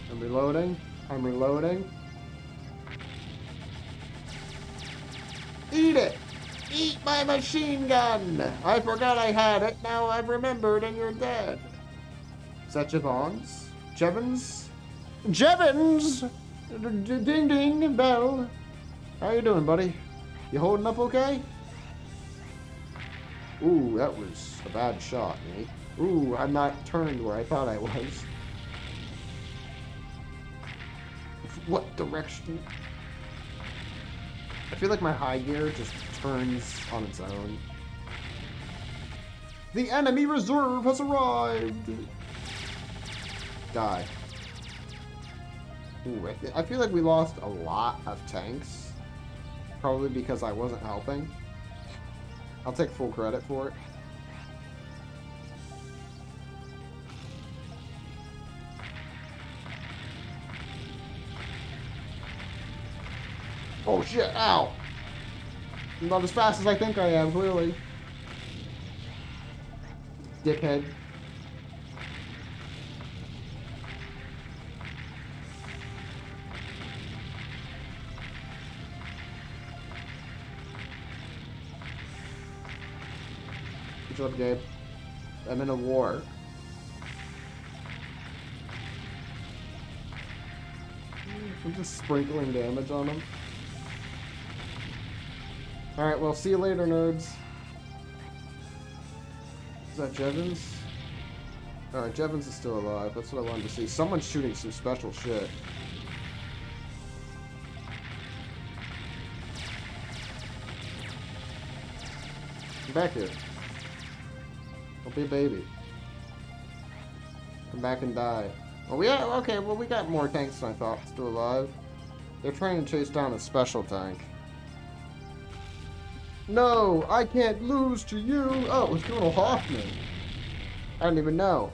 Speaker 2: I'm reloading. I'm reloading. Eat it! Eat my machine gun! I forgot I had it, now I've remembered and you're dead. Is that Jevons? Jevons? Jevons! Ding ding, bell. How you doing, buddy? You holding up okay? Ooh, that was a bad shot, mate. Ooh, I'm not turned where I thought I was. What direction? I feel like my high gear just turns on its own. The enemy reserve has arrived! Die. Ooh, I feel like we lost a lot of tanks. Probably because I wasn't helping. I'll take full credit for it. Oh shit, ow! I'm not as fast as I think I am, clearly. dickhead. Good job, Gabe. I'm in a war. I'm just sprinkling damage on him. Alright, well, see you later, nerds. Is that Jevons? Alright, Jevons is still alive. That's what I wanted to see. Someone's shooting some special shit. Come back here. Don't be a baby. Come back and die. Oh, okay, well, we got more tanks than I thought still alive. They're trying to chase down a special tank. No, I can't lose to you. Oh, it was Colonel Hoffman. I didn't even know.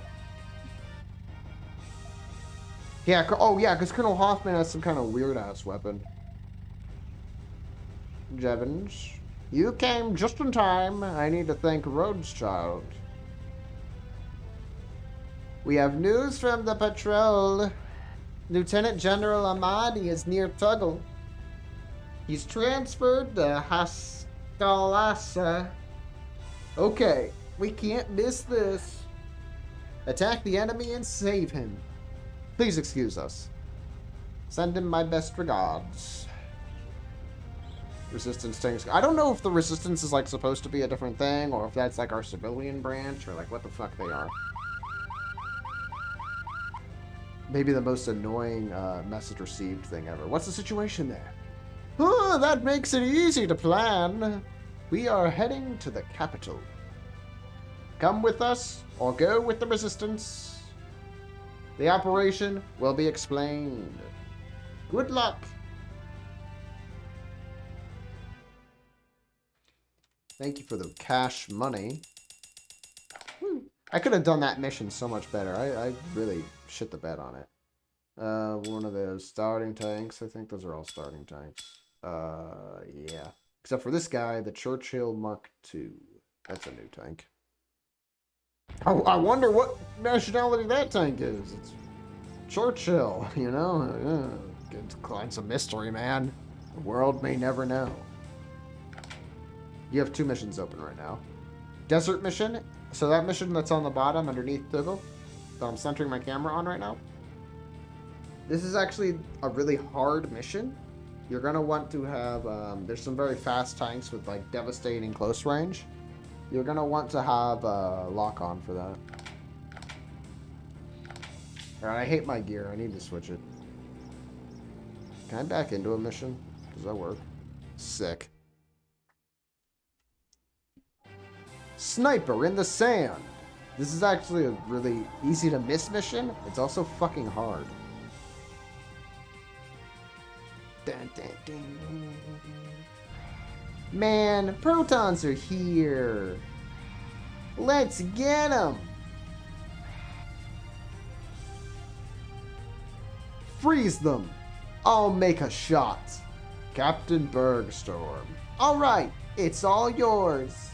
Speaker 2: Yeah, yeah, because Colonel Hoffman has some kind of weird-ass weapon. Jevons, you came just in time. I need to thank Rhodeschild. We have news from the patrol. Lieutenant General Ahmadi is near Tuggle. He's transferred to Hastalasa. Okay, we can't miss this. Attack the enemy and save him. Please excuse us. Send him my best regards. Resistance tanks. I don't know if the resistance is like supposed to be a different thing, or if that's like our civilian branch, or like what the fuck they are. Maybe the most annoying message received thing ever. What's the situation there? Oh, that makes it easy to plan. We are heading to the capital. Come with us, or go with the resistance. The operation will be explained. Good luck. Thank you for the cash money. Woo. I could have done that mission so much better. I really shit the bed on it. One of those starting tanks. I think those are all starting tanks. Yeah. Except for this guy, the Churchill Mark II. That's a new tank. Oh, I wonder what nationality that tank is. It's Churchill, you know? It's quite some mystery, man. The world may never know. You have 2 missions open right now. Desert mission. So that mission that's on the bottom underneath Tuggle, that I'm centering my camera on right now. This is actually a really hard mission. You're going to want to have, there's some very fast tanks with like devastating close range. You're going to want to have lock on for that. Alright, I hate my gear. I need to switch it. Can I back into a mission? Does that work? Sick. Sniper in the sand. This is actually a really easy to miss mission. It's also fucking hard. Dun, dun, dun. Man, protons are here. Let's get them. Freeze them. I'll make a shot. Captain Bergstorm. All right, it's all yours.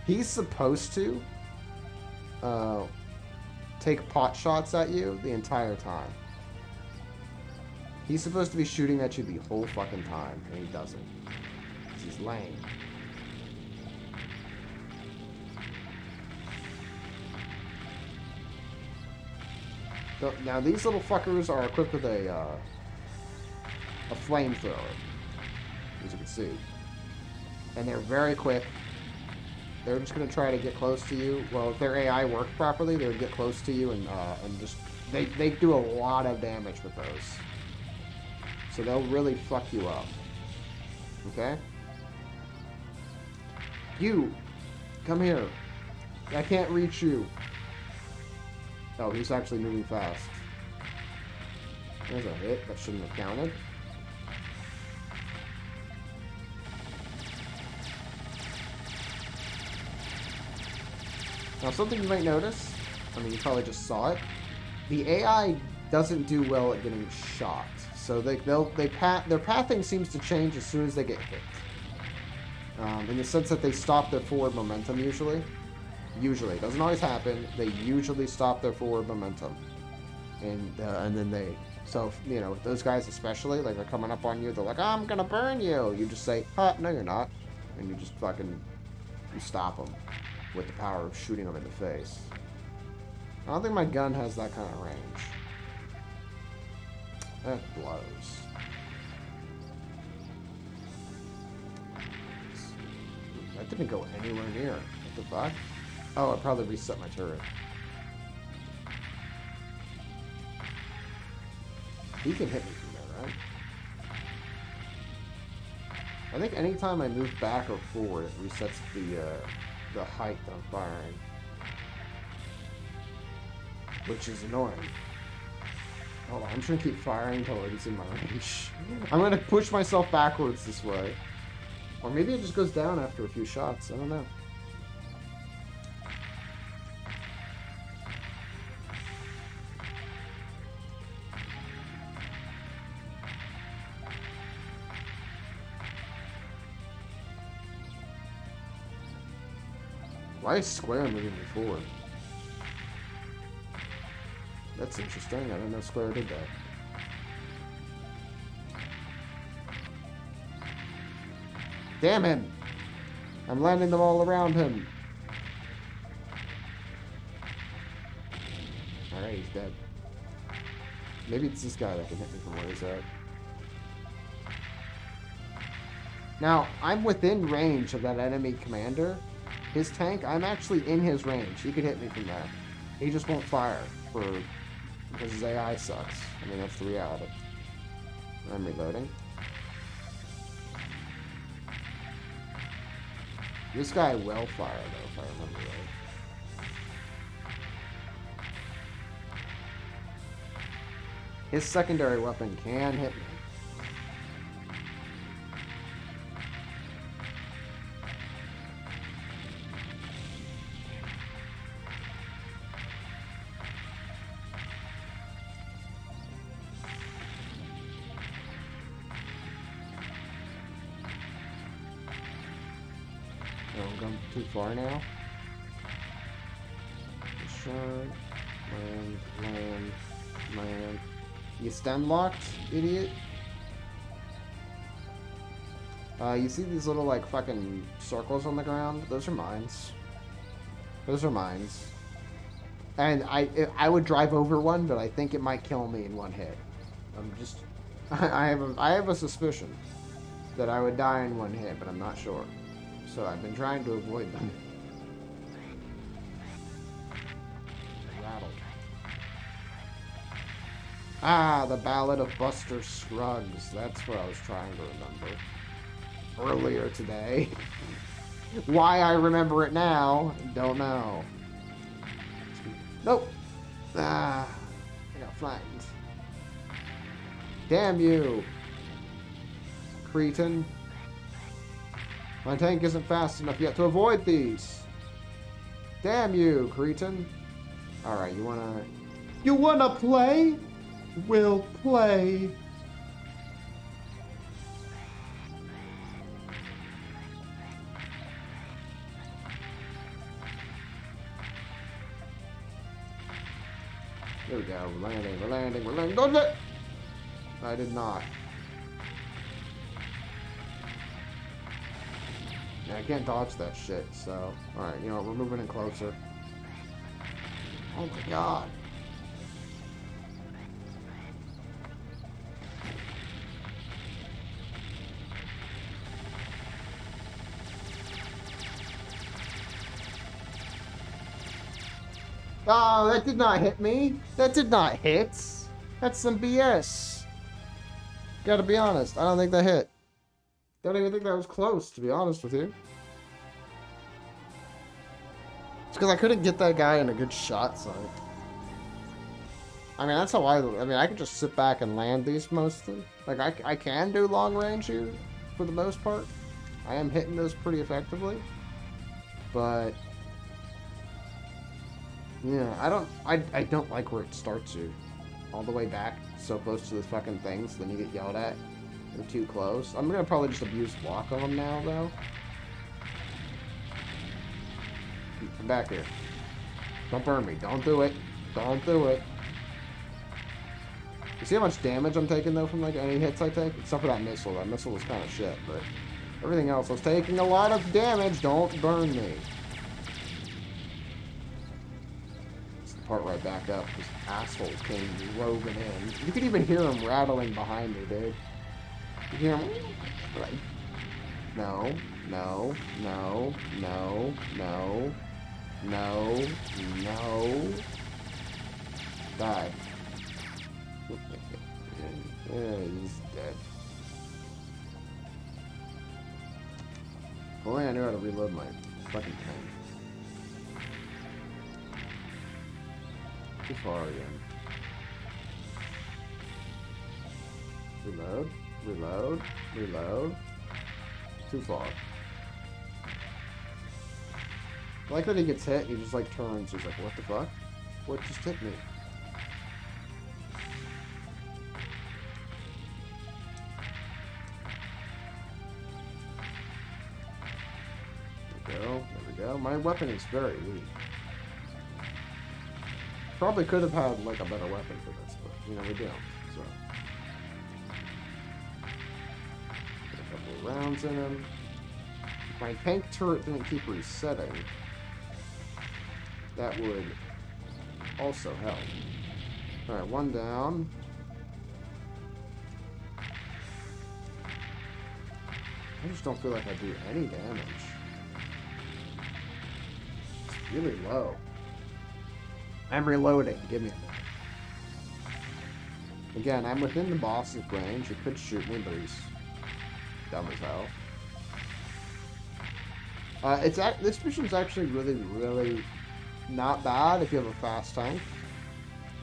Speaker 2: He's supposed to take pot shots at you the entire time. He's supposed to be shooting at you the whole fucking time, and he doesn't. He's lame. So, now these little fuckers are equipped with a flamethrower, as you can see. And they're very quick. They're just going to try to get close to you. Well, if their AI worked properly, they would get close to you and just... They do a lot of damage with those. So they'll really fuck you up. Okay? You! Come here. I can't reach you. Oh, he's actually moving fast. There's a hit. That shouldn't have counted. Now, something you might notice, I mean, you probably just saw it, the AI doesn't do well at getting shot. So their pathing seems to change as soon as they get hit. In the sense that they stop their forward momentum usually. Usually, it doesn't always happen. They usually stop their forward momentum, and then they. So you know, those guys especially, like they're coming up on you. They're like, "I'm gonna burn you." You just say, "No, you're not," and you just you stop them with the power of shooting them in the face. I don't think my gun has that kind of range. That blows. That didn't go anywhere near. What the fuck? Oh, I probably reset my turret. He can hit me from there, right? I think anytime I move back or forward, it resets the height that I'm firing. Which is annoying. Hold on, I'm just gonna keep firing until it's in my range. I'm gonna push myself backwards this way. Or maybe it just goes down after a few shots, I don't know. Why is square moving me forward? That's interesting. I didn't know square did that. Damn him! I'm landing them all around him. Alright, he's dead. Maybe it's this guy that can hit me from where he's at. Now, I'm within range of that enemy commander. His tank, I'm actually in his range. He could hit me from there. He just won't fire because his AI sucks. I mean, that's the reality. I'm reloading. This guy will fire, though, if I remember right. His secondary weapon can hit me. I'm going too far now. Sure. Land. You stun locked, idiot? You see these little, like, fucking circles on the ground? Those are mines. Those are mines. And I would drive over one, but I think it might kill me in one hit. I'm just... I have a suspicion that I would die in one hit, but I'm not sure. So I've been trying to avoid them. Rattled. Ah, the Ballad of Buster Scruggs. That's what I was trying to remember. Earlier today. Why I remember it now, don't know. Nope. Ah, I got flattened. Damn you, cretin. My tank isn't fast enough yet to avoid these. Damn you, cretin. Alright, you wanna play? We'll play. Here we go, we're landing. Don't let... I did not. Yeah, I can't dodge that shit, so... Alright, you know what, we're moving in closer. Oh my god. Oh, that did not hit me. That did not hit. That's some BS. Gotta be honest, I don't think that hit. Don't even think that was close, to be honest with you. It's because I couldn't get that guy in a good shot sight. I mean, that's how I mean, I can just sit back and land these mostly. Like, I can do long range here, for the most part. I am hitting those pretty effectively. But... yeah, I don't like where it starts you. all the way back so close to the fucking things, then you get yelled at. They're too close. I'm gonna probably just abuse walk on them now, though. Come back here. Don't burn me. Don't do it. Don't do it. You see how much damage I'm taking, though, from, like, any hits I take? Except for that missile. That missile was kind of shit, but everything else was taking a lot of damage. Don't burn me. It's the part where I back up. This asshole came roving in. You could even hear him rattling behind me, dude. You hear him? Like, no, no, no, no, no, no, no. Die. Yeah, he's dead. If only I knew how to reload my fucking tank. Too far again. Reload, reload, reload. Too far. I like that he gets hit and he just like turns. He's like, what the fuck? What just hit me? There we go. My weapon is very weak. Probably could have had like a better weapon for this, but you know we don't. So put a couple of rounds in him. If my tank turret didn't keep resetting, that would also help. All right, one down. I just don't feel like I do any damage. It's really low. I'm reloading. Give me a minute. Again, I'm within the boss's range. He could shoot me, but he's dumb as hell. This mission's actually really not bad if you have a fast tank.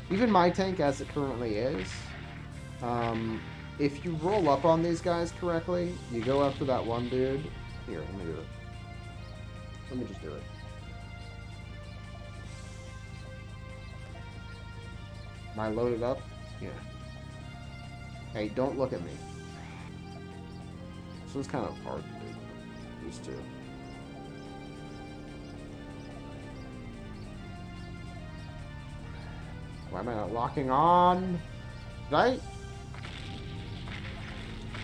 Speaker 2: Even my tank, as it currently is, if you roll up on these guys correctly, you go after that one dude. Here, let me do it. Let me just do it. Am I loaded up? Yeah. Hey, don't look at me. This one's kind of hard to do. These two. Why am I not locking on? Right?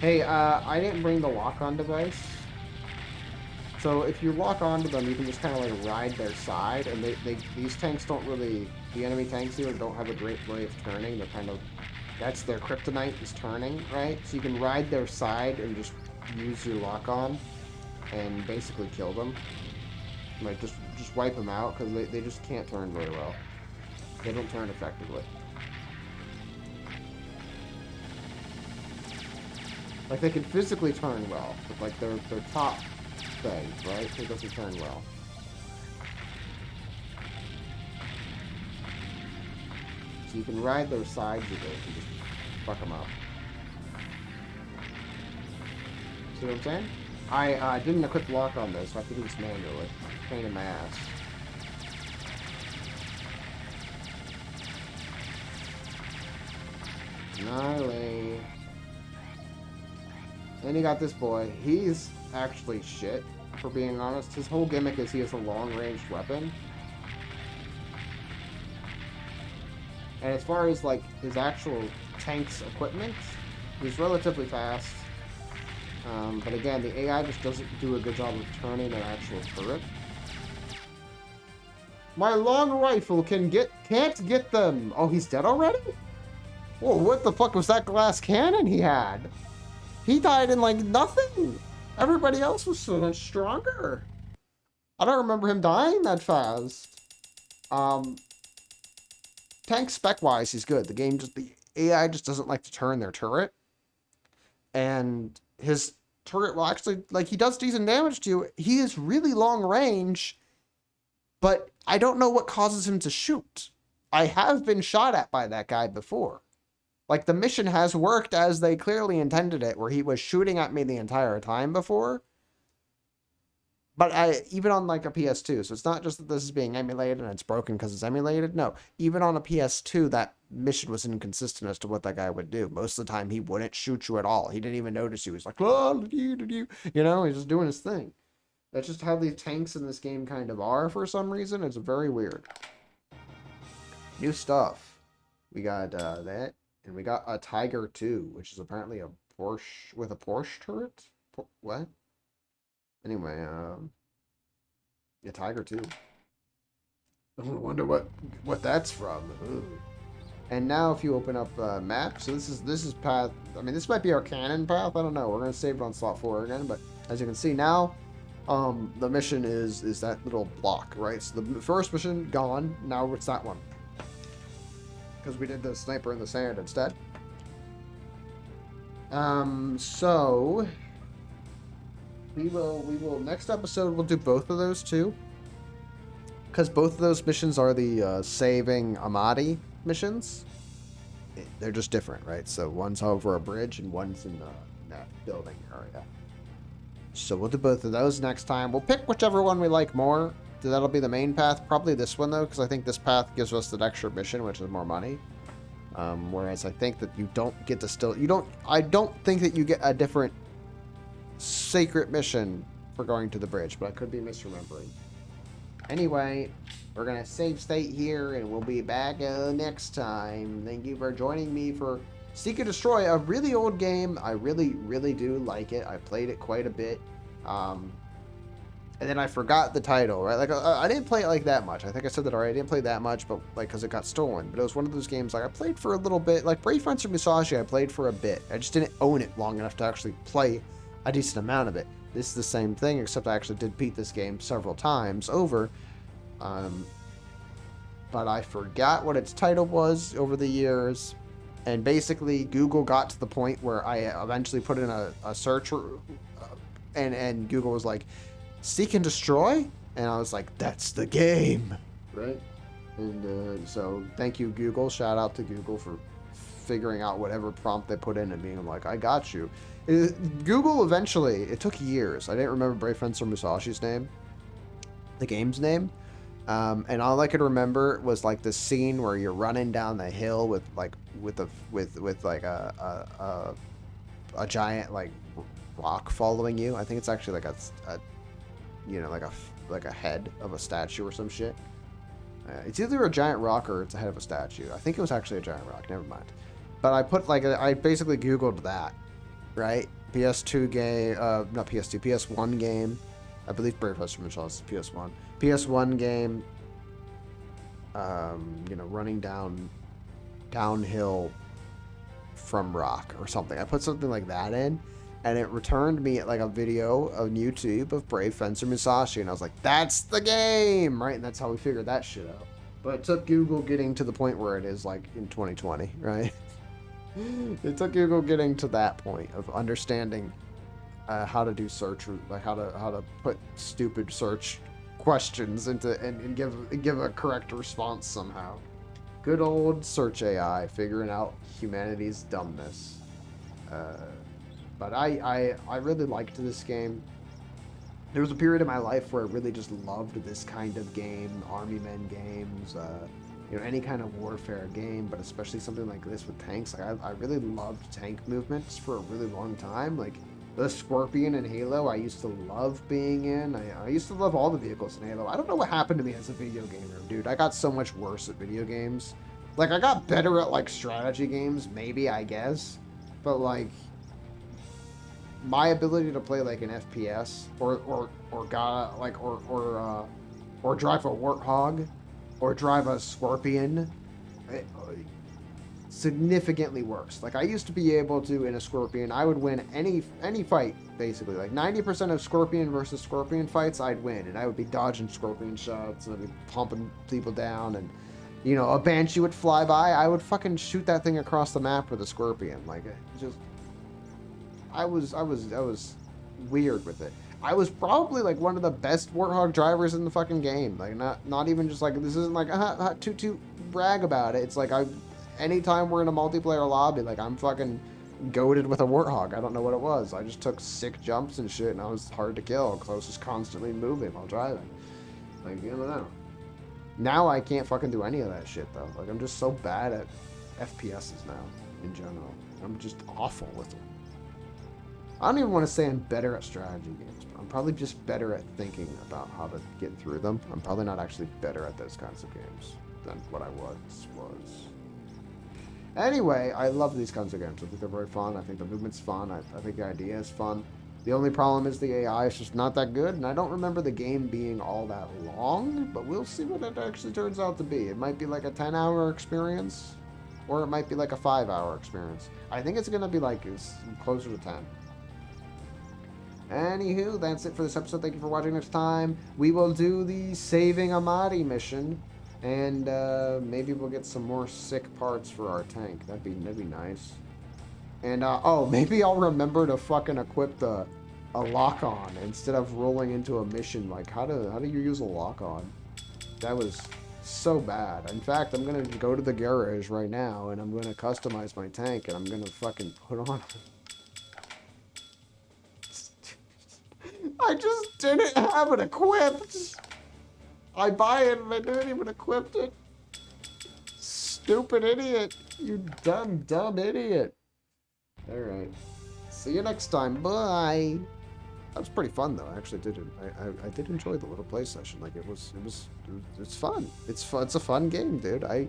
Speaker 2: Hey, I didn't bring the lock-on device. So if you lock onto them, you can just kind of like ride their side, and these tanks don't really, the enemy tanks here don't have a great way of turning. They're kind of, that's their kryptonite is turning, right? So you can ride their side and just use your lock-on and basically kill them. Like just wipe them out because they just can't turn very well. They don't turn effectively. Like they can physically turn well, but like their top thing, right? It doesn't turn well. So you can ride their sides of it and just fuck them up. See what I'm saying? I didn't equip lock on this, so I have to do this manually. Pain in my ass. Gnarly. And you got this boy. He's actually shit, for being honest. His whole gimmick is he has a long-ranged weapon. And as far as, like, his actual tank's equipment, he's relatively fast. But again, the AI just doesn't do a good job of turning an actual turret. My long rifle can't get them! Oh, he's dead already? Whoa, what the fuck was that glass cannon he had? He died in, like, nothing! Everybody else was so much stronger. I don't remember him dying that fast. Tank spec-wise, he's good. The AI just doesn't like to turn their turret. And his turret will actually, like, he does decent damage to you. He is really long range, but I don't know what causes him to shoot. I have been shot at by that guy before. Like, the mission has worked as they clearly intended it, where he was shooting at me the entire time before. But even on like a PS2, so it's not just that this is being emulated and it's broken because it's emulated. No, even on a PS2, that mission was inconsistent as to what that guy would do. Most of the time, he wouldn't shoot you at all. He didn't even notice you. He's like, oh, you know, he's just doing his thing. That's just how the tanks in this game kind of are for some reason. It's very weird. New stuff. We got that, and we got a Tiger 2, which is apparently a Porsche with a Porsche turret. What? Anyway, yeah, Tiger 2. I wonder what that's from. Ooh. And now if you open up map, so this is path. I mean, this might be our canon path. I don't know. We're gonna save it on slot 4 again, but as you can see now, the mission is that little block, right? So the first mission gone. Now it's that one because we did the sniper in the sand instead. So we will next episode we'll do both of those too, because both of those missions are the saving Amadi missions. They're just different, right? So one's over a bridge and one's in that building area. So we'll do both of those next time. We'll pick whichever one we like more. That'll be the main path. Probably this one though, because I think this path gives us that extra mission, which is more money. Whereas I think that you don't get to I don't think that you get a different secret mission for going to the bridge, but I could be misremembering. Anyway, we're gonna save state here, and we'll be back next time. Thank you for joining me for Seek and Destroy, a really old game. I really do like it. I played it quite a bit, and then I forgot the title. Right, like I didn't play it like that much. I think I said that already. I didn't play that much, but like because it got stolen. But it was one of those games like I played for a little bit. Like Brave Fencer Musashi, I played for a bit. I just didn't own it long enough to actually play a decent amount of it. This is the same thing, except I actually did beat this game several times over. But I forgot what its title was over the years, and basically Google got to the point where I eventually put in a search, and Google was like, Seek and Destroy? And I was like, that's the game, right? And so thank you, Google. Shout out to Google for figuring out whatever prompt they put in and being like, I got you. Google eventually, it took years. I didn't remember Brave Fencer Musashi's name, the game's name. And all I could remember was like this scene where you're running down the hill with like a giant like rock following you. I think it's actually like a you know, like a head of a statue or some shit. It's either a giant rock or it's a head of a statue. I think it was actually a giant rock. Never mind. But I put like I basically Googled that, right? PS2 game, not PS2, PS1 game. I believe Brave Fencer Musashi is PS1. PS1 game. You know, running downhill from rock or something. I put something like that in, and it returned me like a video on YouTube of Brave Fencer Musashi, and I was like, that's the game, right? And that's how we figured that shit out. But it took Google getting to the point where it is like in 2020, right? It took Google getting to that point of understanding how to do search, like how to put stupid search questions into and give a correct response somehow. Good old search AI figuring out humanity's dumbness. But I really liked this game. There was a period in my life where I really just loved this kind of game, Army Men games, you know, any kind of warfare game, but especially something like this with tanks. Like I really loved tank movements for a really long time. Like the Scorpion in Halo, I used to love being in. I used to love all the vehicles in Halo. I don't know what happened to me as a video gamer, dude. I got so much worse at video games. Like, I got better at, like, strategy games, maybe, I guess. But, like, my ability to play, like, an FPS, or drive a Warthog, or drive a Scorpion, significantly worse. Like, I used to be able to, in a Scorpion, I would win any fight, basically. Like, 90% of Scorpion versus Scorpion fights, I'd win. And I would be dodging Scorpion shots, and I'd be pumping people down, and, you know, a Banshee would fly by, I would fucking shoot that thing across the map with a Scorpion. Like, it just... I was weird with it. I was probably, like, one of the best Warthog drivers in the fucking game. Like, not even just, like, this isn't, like, toot brag about it. It's like, anytime we're in a multiplayer lobby, like, I'm fucking goaded with a warthog. I don't know what it was. I just took sick jumps and shit, and I was hard to kill because I was just constantly moving while driving. Like, you don't know. Now I can't fucking do any of that shit, though. Like, I'm just so bad at FPSs now, in general. I'm just awful with them. I don't even want to say I'm better at strategy games, but I'm probably just better at thinking about how to get through them. I'm probably not actually better at those kinds of games than what I was. Anyway, I love these kinds of games. I think they're very fun. I think the movement's fun. I think the idea is fun. The only problem is the AI is just not that good, and I don't remember the game being all that long, but we'll see what it actually turns out to be. It might be like a 10-hour experience, or it might be like a 5-hour experience. I think it's going to be like it's closer to 10. Anywho, that's it for this episode. Thank you for watching. Next time, we will do the Saving Amadi mission. And maybe we'll get some more sick parts for our tank. That'd be nice. And oh, maybe I'll remember to fucking equip a lock-on instead of rolling into a mission. Like, how do you use a lock-on? That was so bad. In fact, I'm gonna go to the garage right now and I'm gonna customize my tank and I'm gonna fucking put on. I just didn't have it equipped. I buy it and I didn't even equip it. Stupid idiot. You dumb idiot. Alright. See you next time. Bye. That was pretty fun though. I actually I did enjoy the little play session. Like it's fun. It's fun. It's a fun game, dude. I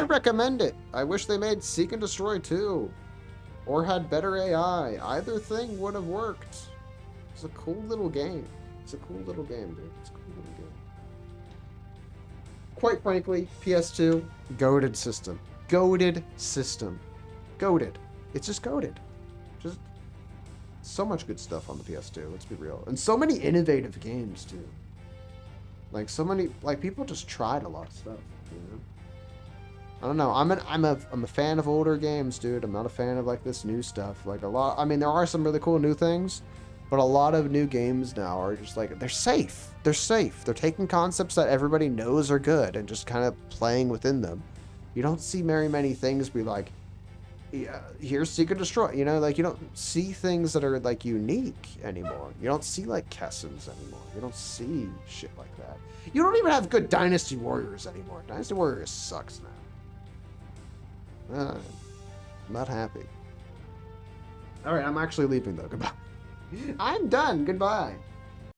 Speaker 2: recommend it. I wish they made Seek and Destroy 2. Or had better AI. Either thing would have worked. It's a cool little game. It's a cool little game, dude. It's a cool little game. Quite frankly, PS2, goated system. Goated system. Goated. It's just goated. Just so much good stuff on the PS2, let's be real. And so many innovative games, too. Like, so many, like, people just tried a lot of stuff, you know? I don't know. I'm a fan of older games, dude. I'm not a fan of, like, this new stuff. Like, a lot, I mean, there are some really cool new things, but a lot of new games now are just like, they're safe. They're safe. They're taking concepts that everybody knows are good and just kind of playing within them. You don't see very many things be like, yeah, here's Seek and Destroy. You know, like, you don't see things that are, like, unique anymore. You don't see, like, Kessons anymore. You don't see shit like that. You don't even have good Dynasty Warriors anymore. Dynasty Warriors sucks now. I'm not happy. Alright, I'm actually leaving, though. Goodbye. I'm done. Goodbye.